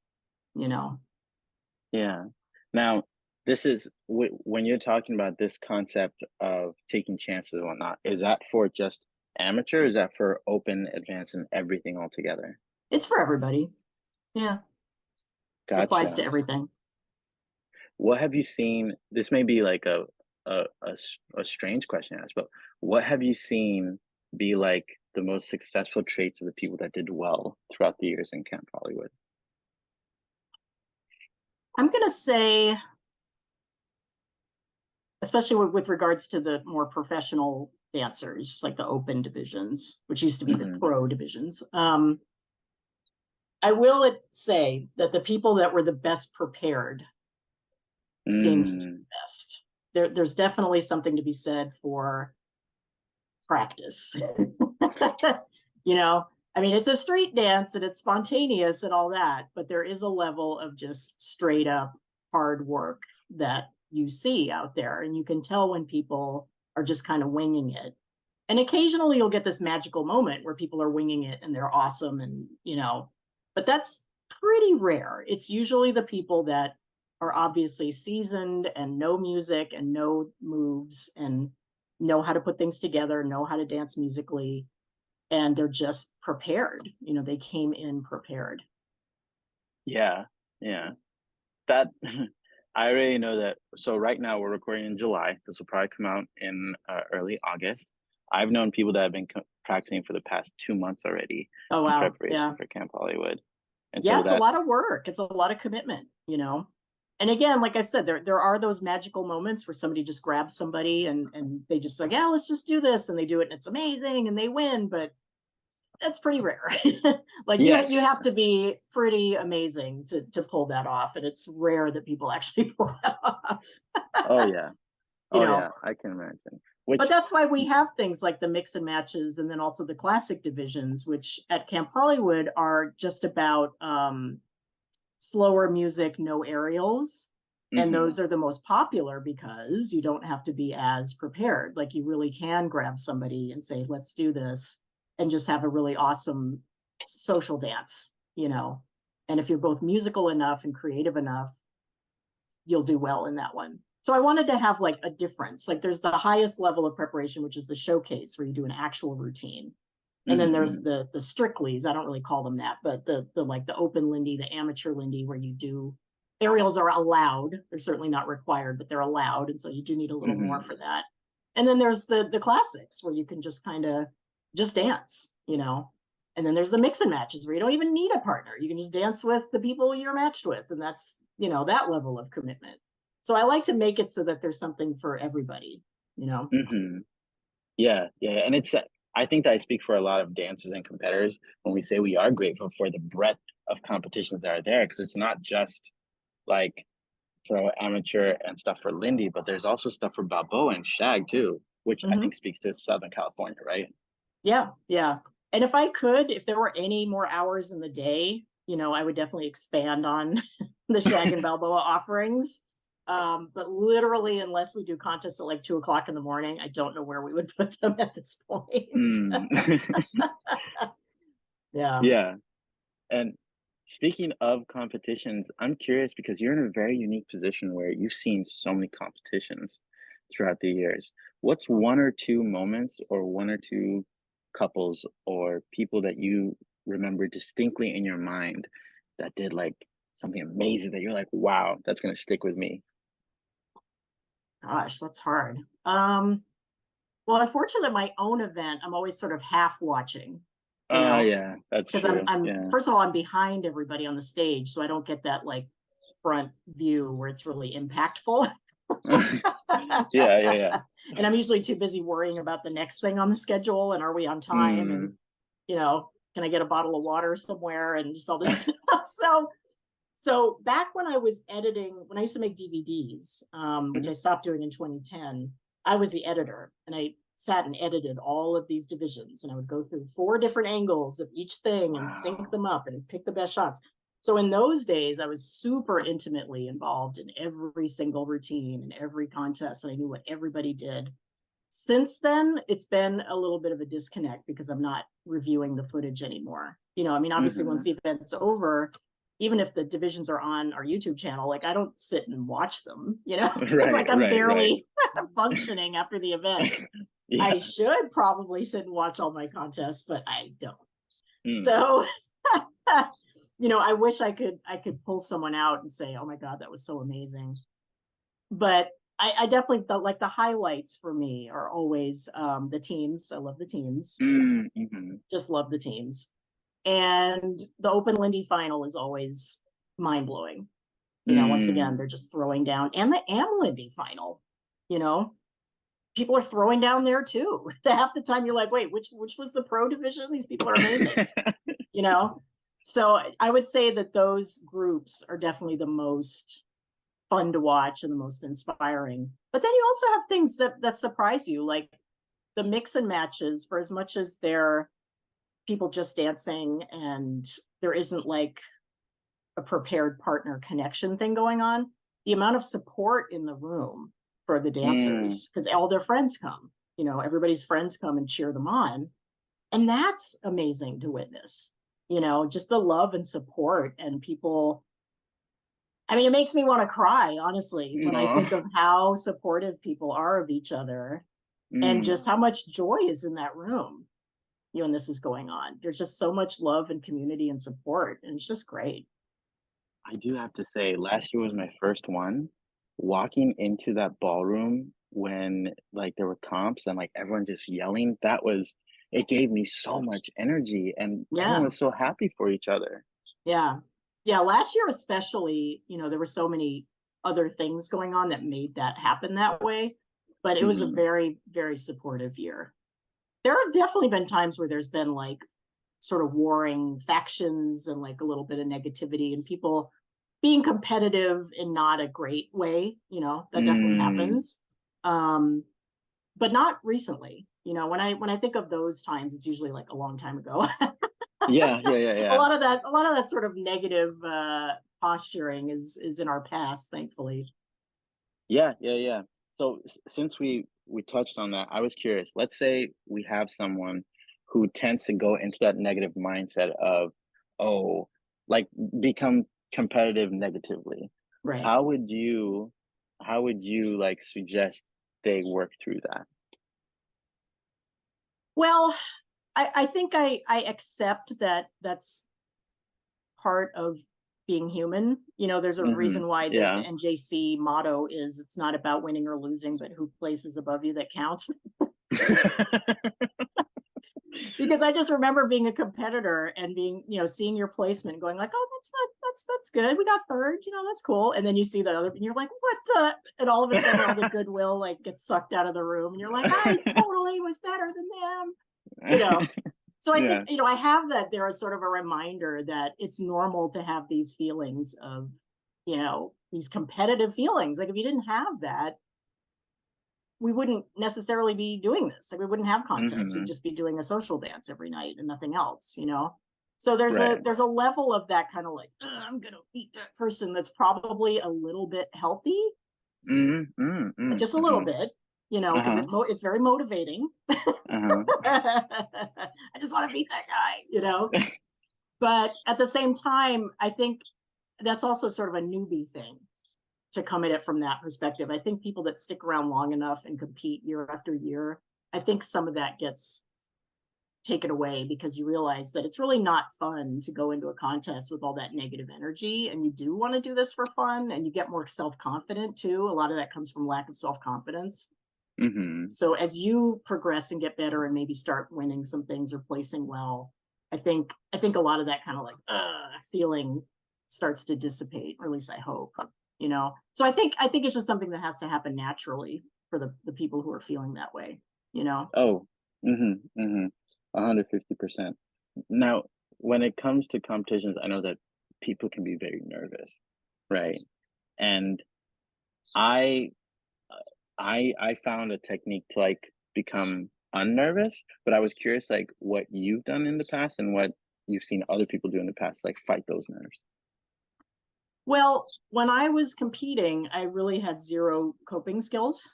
Speaker 2: you know.
Speaker 1: Yeah. Now, when you're talking about this concept of taking chances and whatnot, is that for just amateur? Or is that for open, advanced, and everything altogether?
Speaker 2: It's for everybody. Yeah. It applies to
Speaker 1: Gotcha.
Speaker 2: everything.
Speaker 1: What have you seen? This may be like a strange question to ask, but what have you seen be like the most successful traits of the people that did well throughout the years in Camp Hollywood?
Speaker 2: I'm going to say, especially with regards to the more professional dancers, like the open divisions, which used to be the
Speaker 1: Hmm.
Speaker 2: pro divisions. I will say that the people that were the best prepared seemed to do
Speaker 1: Mm.
Speaker 2: the best. There's definitely something to be said for practice. you know, I mean, it's a street dance and it's spontaneous and all that, but there is a level of just straight up hard work that you see out there. And you can tell when people are just kind of winging it. And occasionally you'll get this magical moment where people are winging it and they're awesome. And, but that's pretty rare. It's usually the people that are obviously seasoned and know music and know moves and know how to put things together, know how to dance musically, and they're just prepared. They came in prepared.
Speaker 1: Yeah, yeah. That I already know that. So right now we're recording in July. This will probably come out in early August. I've known people that have been practicing for the past 2 months already
Speaker 2: Oh,
Speaker 1: in
Speaker 2: wow.
Speaker 1: preparation
Speaker 2: Yeah.
Speaker 1: for Camp Hollywood, and
Speaker 2: Yeah,
Speaker 1: so
Speaker 2: it's a
Speaker 1: that
Speaker 2: lot of work. It's a lot of commitment. And again, like I said, there are those magical moments where somebody just grabs somebody and they just like, yeah, let's just do this, and they do it and it's amazing and they win, but that's pretty rare. Like you
Speaker 1: Yes.
Speaker 2: have to be pretty amazing to pull that off, and it's rare that people actually pull that off.
Speaker 1: Oh yeah.
Speaker 2: You
Speaker 1: Oh
Speaker 2: know,
Speaker 1: yeah. I can imagine.
Speaker 2: but
Speaker 1: Which
Speaker 2: that's why we have things like the mix and matches, and then also the classic divisions, which at Camp Hollywood are just about slower music, no aerials. And
Speaker 1: hmm
Speaker 2: those are the most popular because you don't have to be as prepared. Like you really can grab somebody and say, let's do this, and just have a really awesome social dance, you know. And if you're both musical enough and creative enough, you'll do well in that one. So I wanted to have like a difference. Like there's the highest level of preparation, which is the showcase where you do an actual routine. And then there's
Speaker 1: hmm
Speaker 2: the strictlies. I don't really call them that, but the like the open Lindy, the amateur Lindy, where you do aerials are allowed. They're certainly not required, but they're allowed. And so you do need a little more
Speaker 1: hmm
Speaker 2: for that. And then there's the classics where you can just kind of just dance, you know. And then there's the mix and matches where you don't even need a partner. You can just dance with the people you're matched with. And that's, you know, that level of commitment. So I like to make it so that there's something for everybody, you know.
Speaker 1: hmm Yeah, yeah, and it's I think that I speak for a lot of dancers and competitors when we say we are grateful for the breadth of competitions that are there, because it's not just like pro amateur and stuff for Lindy, but there's also stuff for Balboa and Shag too, which I
Speaker 2: Mm-hmm.
Speaker 1: think speaks to Southern California, right?
Speaker 2: Yeah, yeah. And if I could, if there were any more hours in the day, you know, I would definitely expand on the Shag and Balboa offerings. But literally, unless we do contests at like 2 o'clock in the morning, I don't know where we would put them at this point.
Speaker 1: Mm.
Speaker 2: Yeah.
Speaker 1: Yeah, and speaking of competitions, I'm curious because you're in a very unique position where you've seen so many competitions throughout the years. What's one or two moments or one or two couples or people that you remember distinctly in your mind that did like something amazing that you're like, wow, that's gonna stick with me?
Speaker 2: Gosh, that's hard. Well, unfortunately, my own event, I'm always sort of half watching, you know,
Speaker 1: Yeah, that's
Speaker 2: because
Speaker 1: true.
Speaker 2: I'm
Speaker 1: Yeah.
Speaker 2: first of all, I'm behind everybody on the stage, so I don't get that like front view where it's really impactful.
Speaker 1: Yeah, yeah, yeah.
Speaker 2: And I'm usually too busy worrying about the next thing on the schedule and are we on time, and
Speaker 1: Mm,
Speaker 2: you know, can I get a bottle of water somewhere and just all this stuff. So back when I was editing, when I used to make DVDs, which
Speaker 1: mhm.
Speaker 2: I stopped doing in 2010, I was the editor and I sat and edited all of these divisions, and I would go through 4 different angles of each thing and sync
Speaker 1: Wow.
Speaker 2: them up and pick the best shots. So in those days, I was super intimately involved in every single routine and every contest, and I knew what everybody did. Since then, it's been a little bit of a disconnect because I'm not reviewing the footage anymore. You know, I mean, obviously, once
Speaker 1: Mhm.
Speaker 2: the event's over, even if the divisions are on our YouTube channel, like I don't sit and watch them, you know, it's
Speaker 1: Right,
Speaker 2: like I'm
Speaker 1: right, right.
Speaker 2: barely functioning after the event. I
Speaker 1: Yeah.
Speaker 2: should probably sit and watch all my contests, but I don't.
Speaker 1: Mm.
Speaker 2: So, you know, I wish I could pull someone out and say, "Oh my God, that was so amazing." But I definitely felt like the highlights for me are always the teams. I love the teams,
Speaker 1: Mm, mhm.
Speaker 2: just love the teams. And the Open Lindy final is always mind blowing. You know, once again,
Speaker 1: Mm.
Speaker 2: they're just throwing down, and the Am Lindy final, you know, people are throwing down there too. Half the time you're like, wait, which was the pro division? These people are amazing, you know? So I would say that those groups are definitely the most fun to watch and the most inspiring. But then you also have things that surprise you, like the mix and matches. For as much as they're people just dancing and there isn't like a prepared partner connection thing going on, the amount of support in the room for the
Speaker 1: Mm.
Speaker 2: dancers, because all their friends come, you know, everybody's friends come and cheer them on. And that's amazing to witness, you know, just the love and support and people. I mean, it makes me want to cry, honestly, when I think
Speaker 1: Aw.
Speaker 2: of how supportive people are of each other and
Speaker 1: Mm.
Speaker 2: just how much joy is in that room, you know, when this is going on. There's just so much love and community and support, and it's just great.
Speaker 1: I do have to say, last year was my first one. Walking into that ballroom when, like, there were comps and, like, everyone just yelling, that was it gave me so much energy, and everyone
Speaker 2: Yeah.
Speaker 1: was so happy for each other.
Speaker 2: Yeah. Yeah. Last year, especially, you know, there were so many. other things going on that made that happen that way. But it was a
Speaker 1: Mhm.
Speaker 2: very, very supportive year. There have definitely been times where there's been like sort of warring factions and like a little bit of negativity and people being competitive in not a great way. That definitely
Speaker 1: Mm.
Speaker 2: happens. Um, but not recently. When I think of those times, it's usually like a long time ago.
Speaker 1: Yeah, yeah, yeah,
Speaker 2: a
Speaker 1: yeah.
Speaker 2: lot of that, a lot of that sort of negative posturing is in our past, thankfully.
Speaker 1: Yeah, yeah, yeah. So since we touched on that, I was curious. Let's say we have someone who tends to go into that negative mindset of, oh, like become competitive negatively.
Speaker 2: Right.
Speaker 1: How would you, how would you like suggest they work through that?
Speaker 2: Well, I think I accept that that's part of being human. There's a
Speaker 1: Mm-hmm.
Speaker 2: reason why the
Speaker 1: Yeah.
Speaker 2: NJC motto is it's not about winning or losing, but who places above you that counts. Because I just remember being a competitor and being, seeing your placement and going like, oh, that's good. We got third, that's cool. And then you see the other and you're like, what the? And all of a sudden all the goodwill like gets sucked out of the room and you're like, I totally was better than them. You know, so I think,
Speaker 1: Yeah.
Speaker 2: I have that there as sort of a reminder that it's normal to have these feelings of, these competitive feelings. Like if you didn't have that, we wouldn't necessarily be doing this. Like we wouldn't have contests. We'd
Speaker 1: Mm-hmm.
Speaker 2: just be doing a social dance every night and nothing else. So there's a
Speaker 1: Right.
Speaker 2: there's a level of that kind of like, I'm gonna beat that person that's probably a little bit healthy,
Speaker 1: Mm-hmm. Mm-hmm.
Speaker 2: just a little
Speaker 1: Mm-hmm.
Speaker 2: bit, because
Speaker 1: Uh-huh.
Speaker 2: it's very motivating.
Speaker 1: Uh-huh.
Speaker 2: I just want to beat that guy. But at the same time, I think that's also sort of a newbie thing to come at it from that perspective. I think people that stick around long enough and compete year after year, I think some of that gets taken away because you realize that it's really not fun to go into a contest with all that negative energy. And you do want to do this for fun and you get more self confident too. A lot of that comes from lack of self confidence.
Speaker 1: Mm-hmm.
Speaker 2: So as you progress and get better and maybe start winning some things or placing well, I think a lot of that kind of like feeling starts to dissipate, or at least I hope. So I think it's just something that has to happen naturally for the people who are feeling that way.
Speaker 1: Oh, mhm, mhm, 150%. Now, when it comes to competitions, I know that people can be very nervous, right? And I I found a technique to like become unnervous, but I was curious like what you've done in the past and what you've seen other people do in the past, like fight those nerves.
Speaker 2: Well, when I was competing, I really had zero coping skills.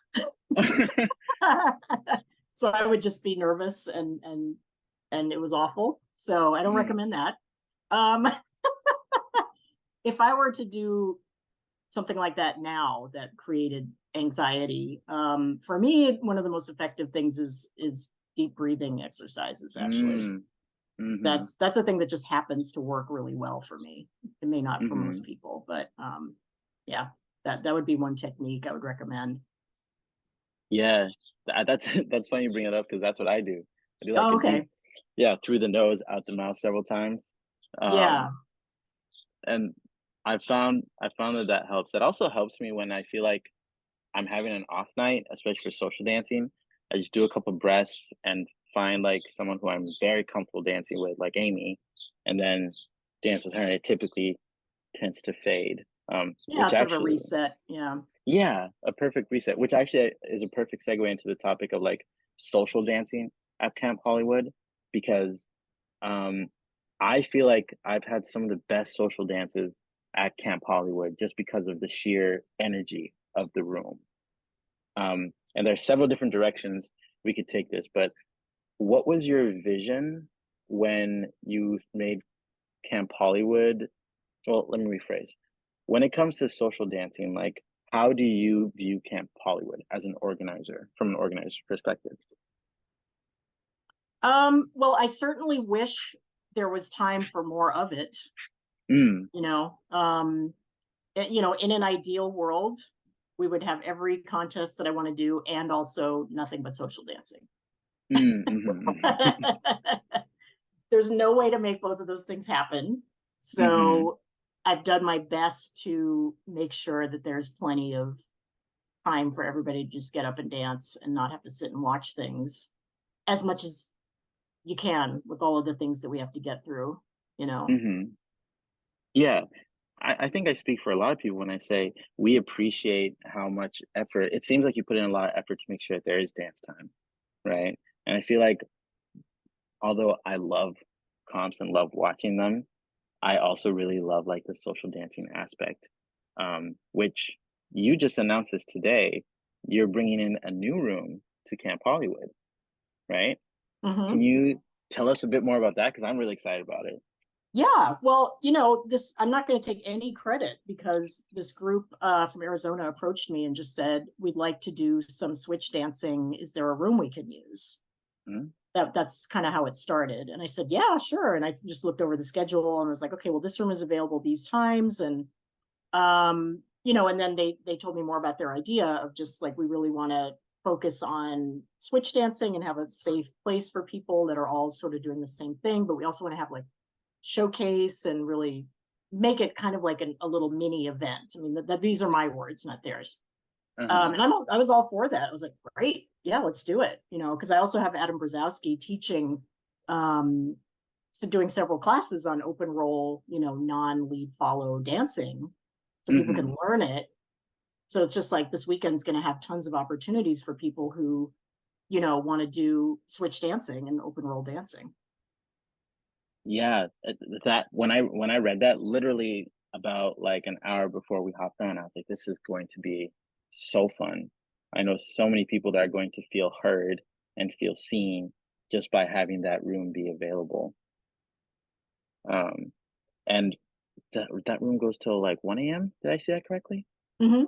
Speaker 2: So I would just be nervous and it was awful. So I don't
Speaker 1: Mm,
Speaker 2: recommend that. Um, if I were to do something like that now that created anxiety, for me, one of the most effective things is deep breathing exercises. Actually,
Speaker 1: mm, mhm,
Speaker 2: that's a thing that just happens to work really well for me. It may not for most
Speaker 1: mhm.
Speaker 2: people, but yeah, that would be one technique I would recommend.
Speaker 1: Yeah, that's that's funny you bring it up because that's what I do. I do like
Speaker 2: Oh,
Speaker 1: a
Speaker 2: okay.
Speaker 1: deep, yeah, through the nose, out the mouth several times.
Speaker 2: Yeah.
Speaker 1: Um, and I found that that helps. That also helps me when I feel like I'm having an off night, especially for social dancing. I just do a couple breaths and find like someone who I'm very comfortable dancing with, like Amy, and then dance with her. And it typically tends to fade,
Speaker 2: Yeah,
Speaker 1: which
Speaker 2: it's sort of a
Speaker 1: actually,
Speaker 2: reset. Yeah.
Speaker 1: yeah, a perfect reset, which actually is a perfect segue into the topic of like social dancing at Camp Hollywood because um I feel like I've had some of the best social dances at Camp Hollywood just because of the sheer energy of the room. And there's several different directions we could take this, but what was your vision when you made Camp Hollywood? Well, let me rephrase. When it comes to social dancing, like how do you view Camp Hollywood as an organizer from an organizer's perspective?
Speaker 2: Well, I certainly wish there was time for more of it,
Speaker 1: Mm,
Speaker 2: you know. In an ideal world, we would have every contest that I want to do and also nothing but social dancing.
Speaker 1: mhm,
Speaker 2: There's no way to make both of those things happen.
Speaker 1: mhm,
Speaker 2: So I've done my best to make sure that there's plenty of time for everybody to just get up and dance and not have to sit and watch things as much as you can with all of the things that we have to get through, you know?
Speaker 1: Hmm. Yeah. I think I speak for a lot of people when I say we appreciate how much effort. It seems like you put in a lot of effort to make sure that there is dance time, right? And I feel like although I love comps and love watching them, I also really love like the social dancing aspect, which you just announced this today. You're bringing in a new room to Camp Hollywood, right? Can
Speaker 2: Hmm.
Speaker 1: you tell us a bit more about that? Because I'm really excited about it.
Speaker 2: Yeah, well, this, I'm not going to take any credit because this group from Arizona approached me and just said, we'd like to do some switch dancing. Is there a room we can use?
Speaker 1: Mhm,
Speaker 2: That's kind of how it started. And I said, yeah, sure. And I just looked over the schedule and was like, okay, well, this room is available these times. And and then they told me more about their idea of just like, we really want to focus on switch dancing and have a safe place for people that are all sort of doing the same thing, but we also want to have like showcase and really make it kind of like a little mini event. I mean, these are my words, not theirs.
Speaker 1: uh-huh,
Speaker 2: And I was all for that. I was like, great, yeah, let's do it. Because I also have Adam Brzezowski teaching, um, so doing several classes on open role, non-lead follow dancing, so people can
Speaker 1: mhm.
Speaker 2: learn it. So it's just like this weekend's going to have tons of opportunities for people who, want to do switch dancing and open role dancing.
Speaker 1: Yeah, that when I read that literally about like an hour before we hopped on, I was like, this is going to be so fun. I know so many people that are going to feel heard and feel seen just by having that room be available. Um, and that room goes till like 1 a.m. Did I see that correctly?
Speaker 2: Hmm.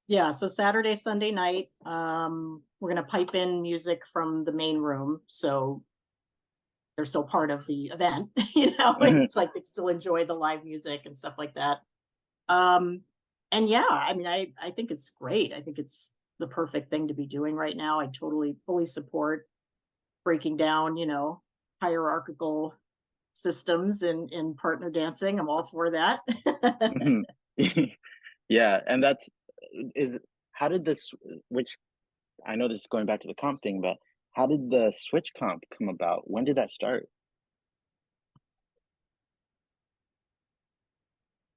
Speaker 2: Yeah, so Saturday, Sunday night, we're gonna pipe in music from the main room, so they're still part of the event. It's like they still enjoy the live music and stuff like that. Um, and yeah, I mean, I think it's great. I think it's the perfect thing to be doing right now. I totally fully support breaking down, hierarchical systems in partner dancing. I'm all for that.
Speaker 1: Mhm. Yeah, and that's is how did this which I know this is going back to the comp thing, but how did the switch comp come about? When did that start?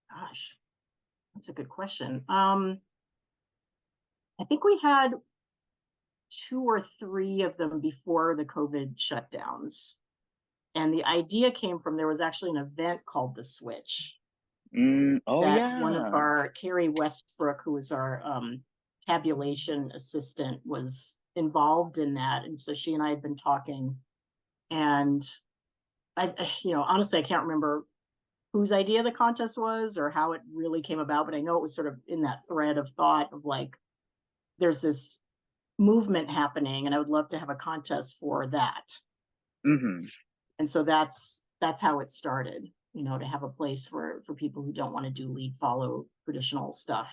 Speaker 2: Gosh, that's a good question. I think we had two or three of them before the COVID shutdowns. And the idea came from, there was actually an event called The Switch
Speaker 1: Oh
Speaker 2: that one of
Speaker 1: yeah.
Speaker 2: our, Carrie Westbrook, who was our tabulation assistant, was involved in that. And so she and I had been talking, and honestly, I can't remember whose idea the contest was or how it really came about, but I know it was sort of in that thread of thought of like, there's this movement happening and I would love to have a contest for that.
Speaker 1: Mhm.
Speaker 2: And so that's how it started, to have a place for people who don't want to do lead follow traditional stuff.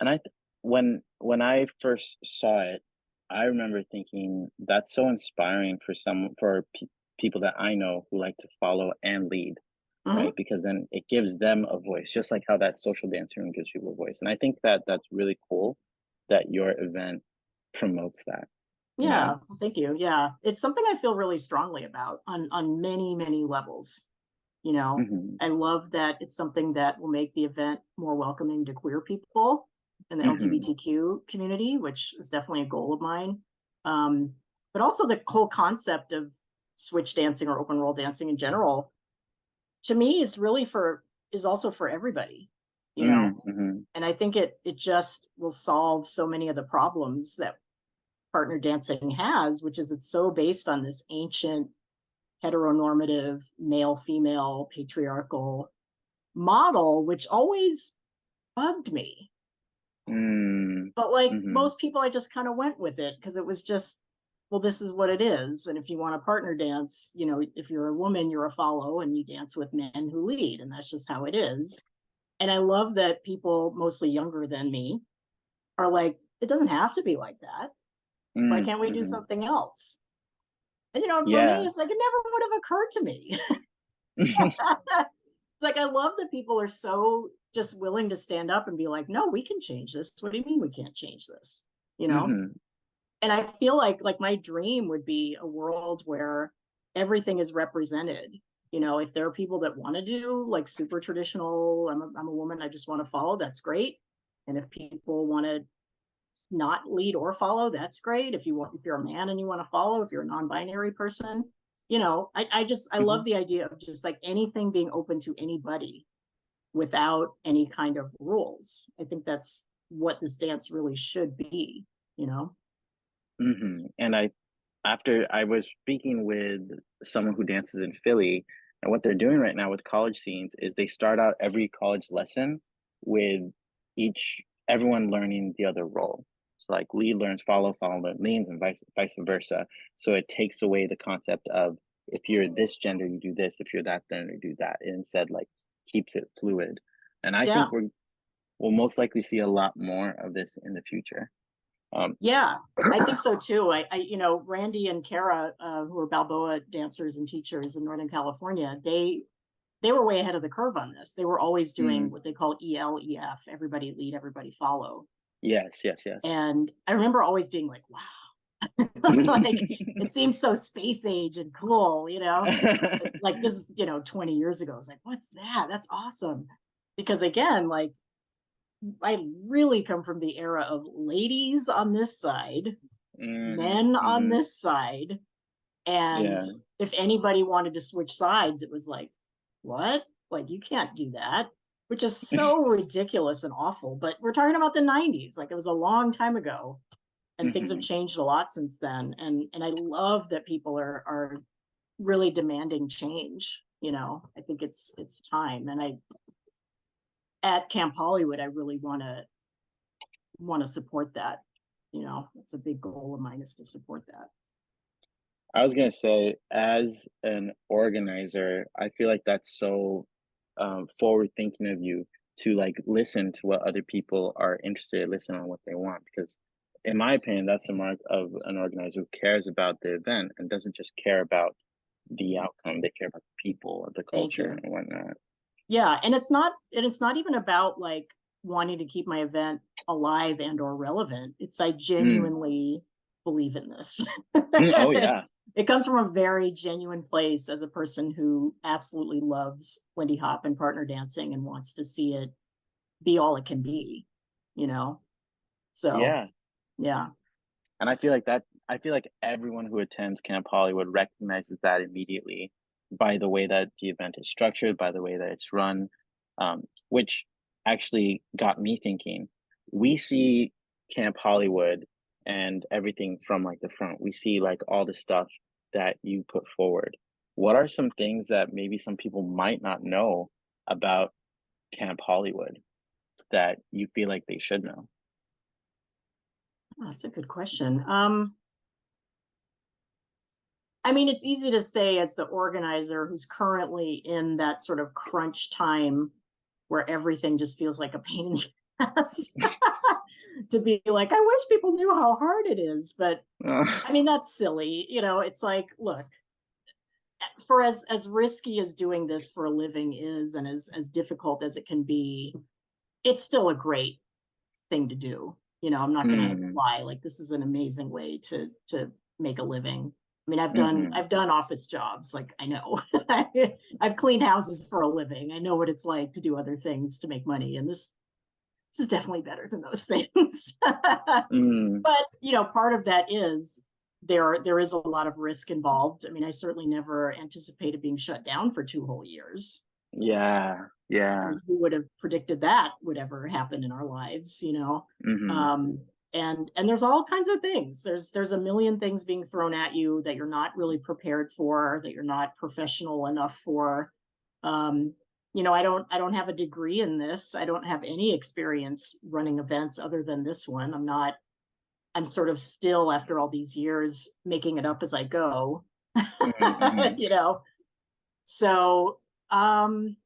Speaker 1: And when I first saw it, I remember thinking that's so inspiring for people that I know who like to follow and lead, right?
Speaker 2: Hmm.
Speaker 1: Because then it gives them a voice, just like how that social dancing room gives people a voice. And I think that that's really cool that your event promotes that, you know?
Speaker 2: Yeah, thank you. Yeah, it's something I feel really strongly about on many many levels.
Speaker 1: Mhm.
Speaker 2: I love that it's something that will make the event more welcoming to queer people and the
Speaker 1: Mhm.
Speaker 2: LGBTQ community, which is definitely a goal of mine. Um, but also the whole concept of switch dancing or open role dancing in general, to me, is also for everybody, you know.
Speaker 1: Mhm.
Speaker 2: And I think it just will solve so many of the problems that partner dancing has, which is it's so based on this ancient heteronormative male female patriarchal model, which always bugged me.
Speaker 1: Mm.
Speaker 2: But like
Speaker 1: Mhm.
Speaker 2: most people, I just kind of went with it because it was just, well, this is what it is. And if you want a partner dance, if you're a woman, you're a follow and you dance with men who lead. And that's just how it is. And I love that people, mostly younger than me, are like, it doesn't have to be like that. Why can't we do
Speaker 1: Mhm.
Speaker 2: something else? And for me,
Speaker 1: Yeah.
Speaker 2: it's like it never would have occurred to me. like, I love that people are so just willing to stand up and be like, no, we can change this. What do you mean we can't change this? You know?
Speaker 1: Hmm.
Speaker 2: And I feel like my dream would be a world where everything is represented. You know, if there are people that want to do like super traditional, I'm a woman, I just want to follow, that's great. And if people want to not lead or follow, that's great. If you're a man and you want to follow, if you're a non-binary person, you know, I
Speaker 1: Hmm.
Speaker 2: love the idea of just like anything being open to anybody without any kind of rules. I think that's what this dance really should be, you know?
Speaker 1: And after I was speaking with someone who dances in Philly, and what they're doing right now with college scenes is they start out every college lesson with everyone learning the other role. So like lead learns follow, follow leans, and vice versa. So it takes away the concept of if you're this gender, you do this. If you're that gender, you do that. It instead like keeps it fluid. And I
Speaker 2: Yeah.
Speaker 1: think we'll most likely see a lot more of this in the future. Um,
Speaker 2: Yeah, I think so too. You know, Randy and Kara, who are Balboa dancers and teachers in Northern California, they were way ahead of the curve on this. They were always doing
Speaker 1: mm,
Speaker 2: what they call ELEF, everybody lead, everybody follow.
Speaker 1: yes, yes, yes.
Speaker 2: And I remember always being like, wow, like it seems so space age and cool, you know? Like this is, you know, 20 years ago. I was like, what's that? That's awesome. Because again, like I really come from the era of ladies on this side,
Speaker 1: Hmm.
Speaker 2: men on
Speaker 1: Hmm.
Speaker 2: this side. And
Speaker 1: Yeah.
Speaker 2: if anybody wanted to switch sides, it was like, what? Like, you can't do that, which is so ridiculous and awful. But we're talking about the 90s. Like, it was a long time ago. And things have
Speaker 1: Hmm.
Speaker 2: changed a lot since then. And I love that people are really demanding change. You know, I think it's time. And I at Camp Hollywood, I really want to support that. You know, it's a big goal of mine is to support that.
Speaker 1: I was gonna say, as an organizer, I feel like that's so forward thinking of you to like listen to what other people are interested in, listen on what they want. Because, in my opinion, that's the mark of an organizer who cares about the event and doesn't just care about the outcome. They care about the people, the
Speaker 2: Thank
Speaker 1: culture,
Speaker 2: you.
Speaker 1: and whatnot.
Speaker 2: Yeah, and it's not even about like wanting to keep my event alive and or relevant. It's I
Speaker 1: Mm.
Speaker 2: genuinely believe in this.
Speaker 1: Oh yeah.
Speaker 2: It comes from a very genuine place as a person who absolutely loves Lindy Hop and partner dancing and wants to see it be all it can be, you know. So,
Speaker 1: Yeah.
Speaker 2: yeah.
Speaker 1: And I feel like everyone who attends Camp Hollywood recognizes that immediately by the way that the event is structured, by the way that it's run, which actually got me thinking. We see Camp Hollywood and everything from like the front. We see like all the stuff that you put forward. What are some things that maybe some people might not know about Camp Hollywood that you feel like they should know?
Speaker 2: Oh, that's a good question. I mean, it's easy to say as the organizer who's currently in that sort of crunch time where everything just feels like a pain in the ass to be like, I wish people knew how hard it is. But I mean, that's silly. You know, it's like, look, for as risky as doing this for a living is and as difficult as it can be, it's still a great thing to do. You know, I'm not gonna
Speaker 1: Mm,
Speaker 2: lie, like this is an amazing way to make a living. I mean,
Speaker 1: mhm.
Speaker 2: I've done office jobs, like I know. I've cleaned houses for a living. I know what it's like to do other things to make money. And this is definitely better than those things.
Speaker 1: Mm,
Speaker 2: But you know, part of that is there is a lot of risk involved. I mean, I certainly never anticipated being shut down for 2 whole years.
Speaker 1: yeah,
Speaker 2: I
Speaker 1: yeah,
Speaker 2: mean, who would have predicted that would ever happen in our lives, you know?
Speaker 1: mhm,
Speaker 2: Um, and there's all kinds of things. There's a million things being thrown at you that you're not really prepared for, that you're not professional enough for. Um, you know, I don't have a degree in this. I don't have any experience running events other than this one. I'm sort of still after all these years making it up as I go.
Speaker 1: mhm, mhm.
Speaker 2: You know. So um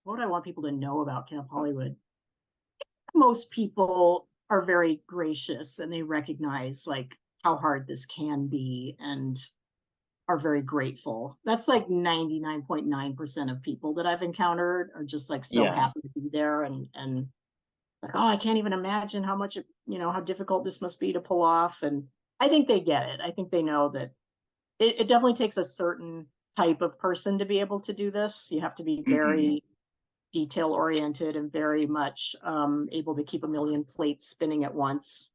Speaker 2: what do I want people to know about Camp Hollywood? Most people are very gracious and they recognize like how hard this can be. And are very grateful. That's like 99.9% of people that I've encountered are just like so
Speaker 1: Yeah.
Speaker 2: happy to be there, and like, oh, I can't even imagine how much how difficult this must be to pull off. And I think they get it. I think they know that it definitely takes a certain type of person to be able to do this. You have to be
Speaker 1: Hmm.
Speaker 2: very detail oriented and very much able to keep a million plates spinning at once,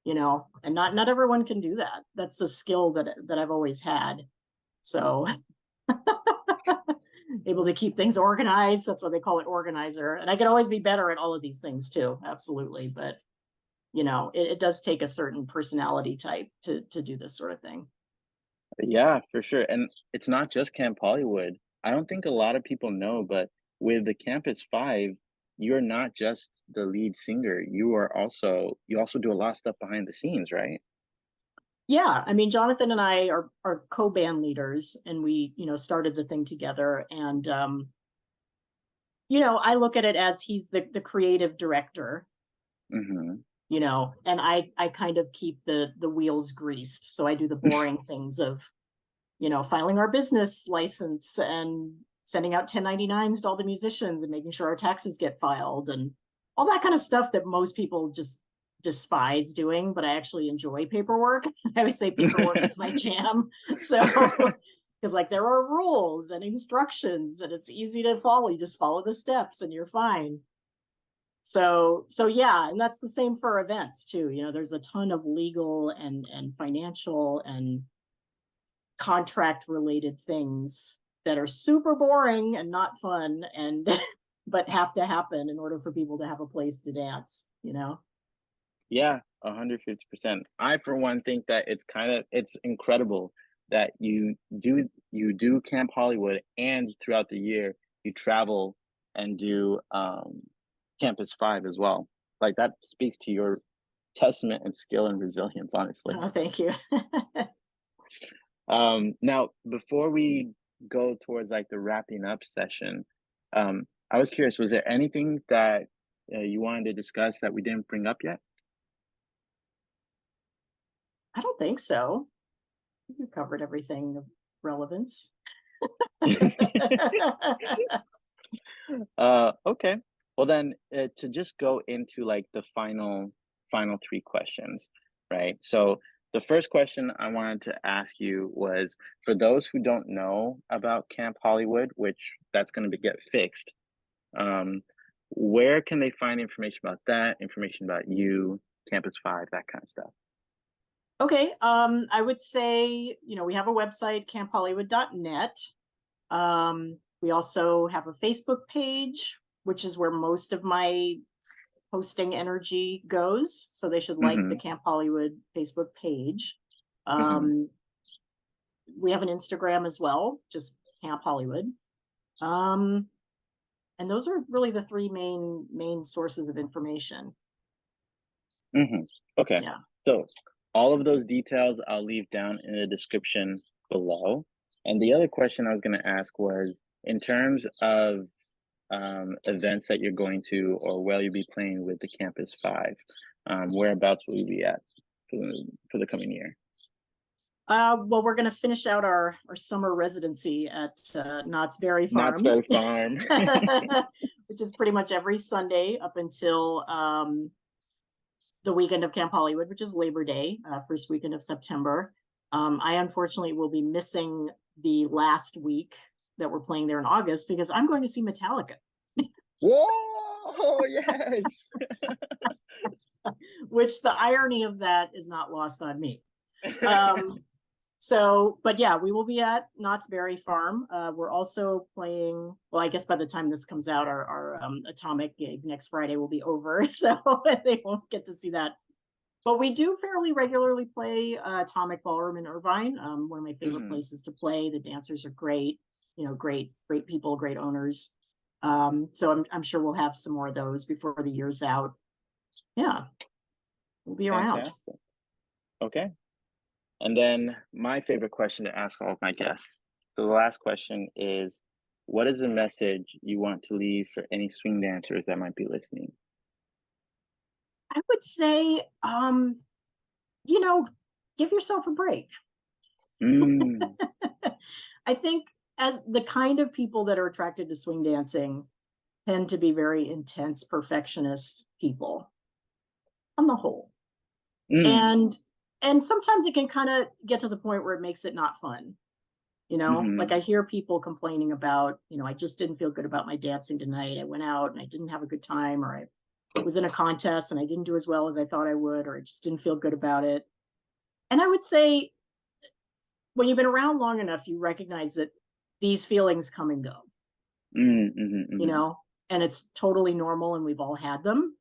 Speaker 2: and not everyone can do that. That's a skill that I've always had. So able to keep things organized. That's why they call it organizer. And I could always be better at all of these things too. Absolutely. But it does take a certain personality type to do this sort of thing.
Speaker 1: Yeah, for sure. And it's not just Camp Hollywood. I don't think a lot of people know, but with the Campus Five, you're not just the lead singer. You also do a lot of stuff behind the scenes, right?
Speaker 2: Yeah, I mean, Jonathan and I are co-band leaders, and we, started the thing together. And I look at it as he's the creative director,
Speaker 1: Hmm.
Speaker 2: and I kind of keep the wheels greased. So I do the boring things of, filing our business license and sending out 1099s to all the musicians and making sure our taxes get filed and all that kind of stuff that most people just despise doing, but I actually enjoy paperwork. I always say paperwork is my jam. So, because like there are rules and instructions and it's easy to follow. You just follow the steps and you're fine. So yeah, and that's the same for events too. There's a ton of legal and financial and contract related things that are super boring and not fun and but have to happen in order for people to have a place to dance.
Speaker 1: Yeah, 150%. I, for one, think that it's incredible that you do Camp Hollywood and throughout the year you travel and do Campus Five as well. Like that speaks to your testament and skill and resilience, honestly.
Speaker 2: Oh, thank you.
Speaker 1: Now, before we go towards like the wrapping up session, I was curious, was there anything that you wanted to discuss that we didn't bring up yet?
Speaker 2: I don't think so. You covered everything of relevance.
Speaker 1: Okay. Well then, to just go into like the final three questions, right? So the first question I wanted to ask you was for those who don't know about Camp Hollywood, which that's going to get fixed. Um, where can they find information about that, information about you, Campus Five, that kind of stuff?
Speaker 2: Okay, I would say, we have a website, camphollywood.net. We also have a Facebook page, which is where most of my posting energy goes. So they should like the
Speaker 1: Mm-hmm.
Speaker 2: Camp Hollywood Facebook page.
Speaker 1: Mm-hmm.
Speaker 2: Um, we have an Instagram as well, just Camp Hollywood. Um, and those are really the three main sources of information.
Speaker 1: Mm-hmm. Okay.
Speaker 2: Yeah.
Speaker 1: So all of those details I'll leave down in the description below. And the other question I was going to ask was in terms of events that you're going to or where you'll be playing with the Campus Five, whereabouts will you be at for the coming year?
Speaker 2: Well, we're going to finish out our summer residency at Knott's Berry
Speaker 1: Knott's
Speaker 2: Farm,
Speaker 1: Berry Farm.
Speaker 2: which is pretty much every Sunday up until the weekend of Camp Hollywood, which is Labor Day, first weekend of September. I unfortunately will be missing the last week that we're playing there in August because I'm going to see Metallica.
Speaker 1: Whoa! Yes.
Speaker 2: Which the irony of that is not lost on me. But yeah, we will be at Knott's Berry Farm. We're also playing, well, I guess by the time this comes out, our Atomic gig next Friday will be over. So they won't get to see that. But we do fairly regularly play Atomic Ballroom in Irvine, one of my favorite
Speaker 1: Mhm.
Speaker 2: places to play. The dancers are great, great people, great owners. So I'm sure we'll have some more of those before the year's out. Yeah, we'll be around.
Speaker 1: Fantastic. Okay. And then my favorite question to ask all of my guests. So the last question is, what is the message you want to leave for any swing dancers that might be listening?
Speaker 2: I would say, you know, give yourself a break.
Speaker 1: Mm,
Speaker 2: I think as the kind of people that are attracted to swing dancing tend to be very intense perfectionist people on the whole.
Speaker 1: mm,
Speaker 2: And sometimes it can kind of get to the point where it makes it not fun. Like
Speaker 1: mhm,
Speaker 2: I hear people complaining about, I just didn't feel good about my dancing tonight. I went out and I didn't have a good time, or I was in a contest and I didn't do as well as I thought I would, or I just didn't feel good about it. And I would say when you've been around long enough, you recognize that these feelings come and go,
Speaker 1: mm, mhm,
Speaker 2: you
Speaker 1: mhm,
Speaker 2: know, and it's totally normal and we've all had them.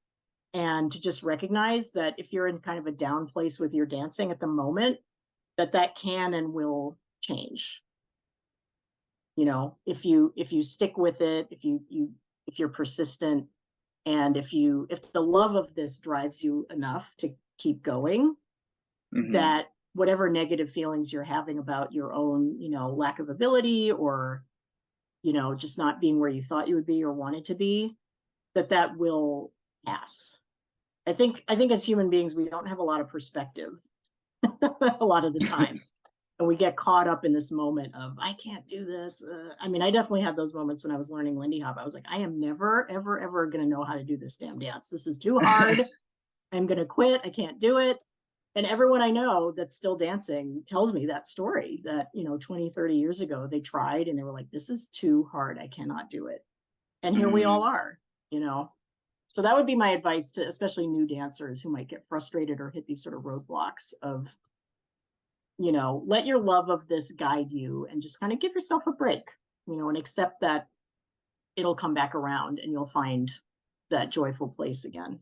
Speaker 2: And to just recognize that if you're in kind of a down place with your dancing at the moment, that can and will change. If you stick with it, if you're persistent, and if the love of this drives you enough to keep going,
Speaker 1: mhm,
Speaker 2: that whatever negative feelings you're having about your own, lack of ability, or just not being where you thought you would be or wanted to be, that will pass. I think as human beings we don't have a lot of perspective a lot of the time, and we get caught up in this moment of I can't do this. I mean, I definitely had those moments when I was learning Lindy Hop. I was like, I am never, ever, ever going to know how to do this damn dance. This is too hard. I'm going to quit. I can't do it. And everyone I know that's still dancing tells me that story that, 20, 30 years ago, they tried and they were like, this is too hard. I cannot do it. And here we all
Speaker 1: mm.
Speaker 2: are, you know. So that would be my advice to especially new dancers who might get frustrated or hit these sort of roadblocks of, let your love of this guide you and just kind of give yourself a break, and accept that it'll come back around and you'll find that joyful place again.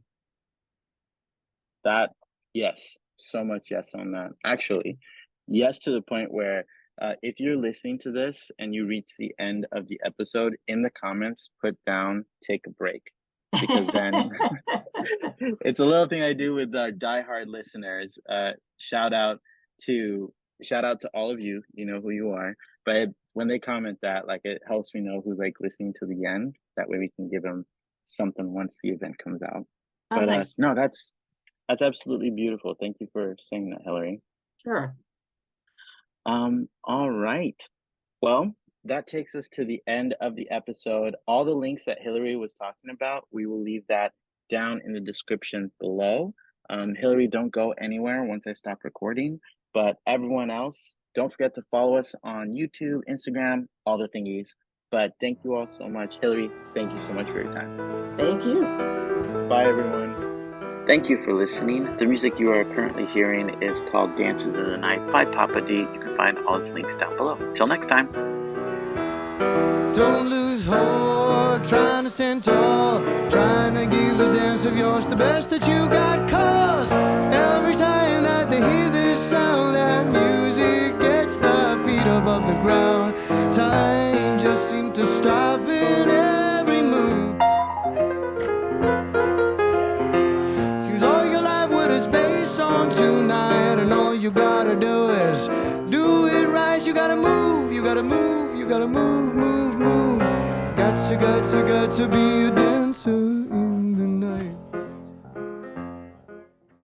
Speaker 1: That yes, so much yes on that. Actually, yes to the point where if you're listening to this and you reach the end of the episode, in the comments, put down "take a break," because then it's a little thing I do with our diehard listeners. To shout out to all of you. You know who you are. But when they comment that, like it helps me know who's like listening to the end. That way we can give them something once the event comes out.
Speaker 2: Oh,
Speaker 1: But
Speaker 2: nice.
Speaker 1: no, that's absolutely beautiful. Thank you for saying that, Hilary.
Speaker 2: Sure.
Speaker 1: All right. Well, that takes us to the end of the episode. All the links that Hilary was talking about, we will leave that down in the description below. Hilary, don't go anywhere once I stop recording. But everyone else, don't forget to follow us on YouTube, Instagram, all the thingies. But thank you all so much. Hilary, thank you so much for your time.
Speaker 2: Thank you.
Speaker 1: Bye, everyone. Thank you for listening. The music you are currently hearing is called Dances of the Night by Papa D. You can find all its links down below. Till next time.
Speaker 3: Don't lose hope, trying to stand tall, trying to give this dance of yours the best that you got. Cause every time that they hear this sound, that music gets their feet above the ground. Time just seems to stop in every move. Seems all your life what is based on tonight, and all you gotta do is do it right. You gotta move, you gotta move, you gotta move, move, move. Got to be a dancer.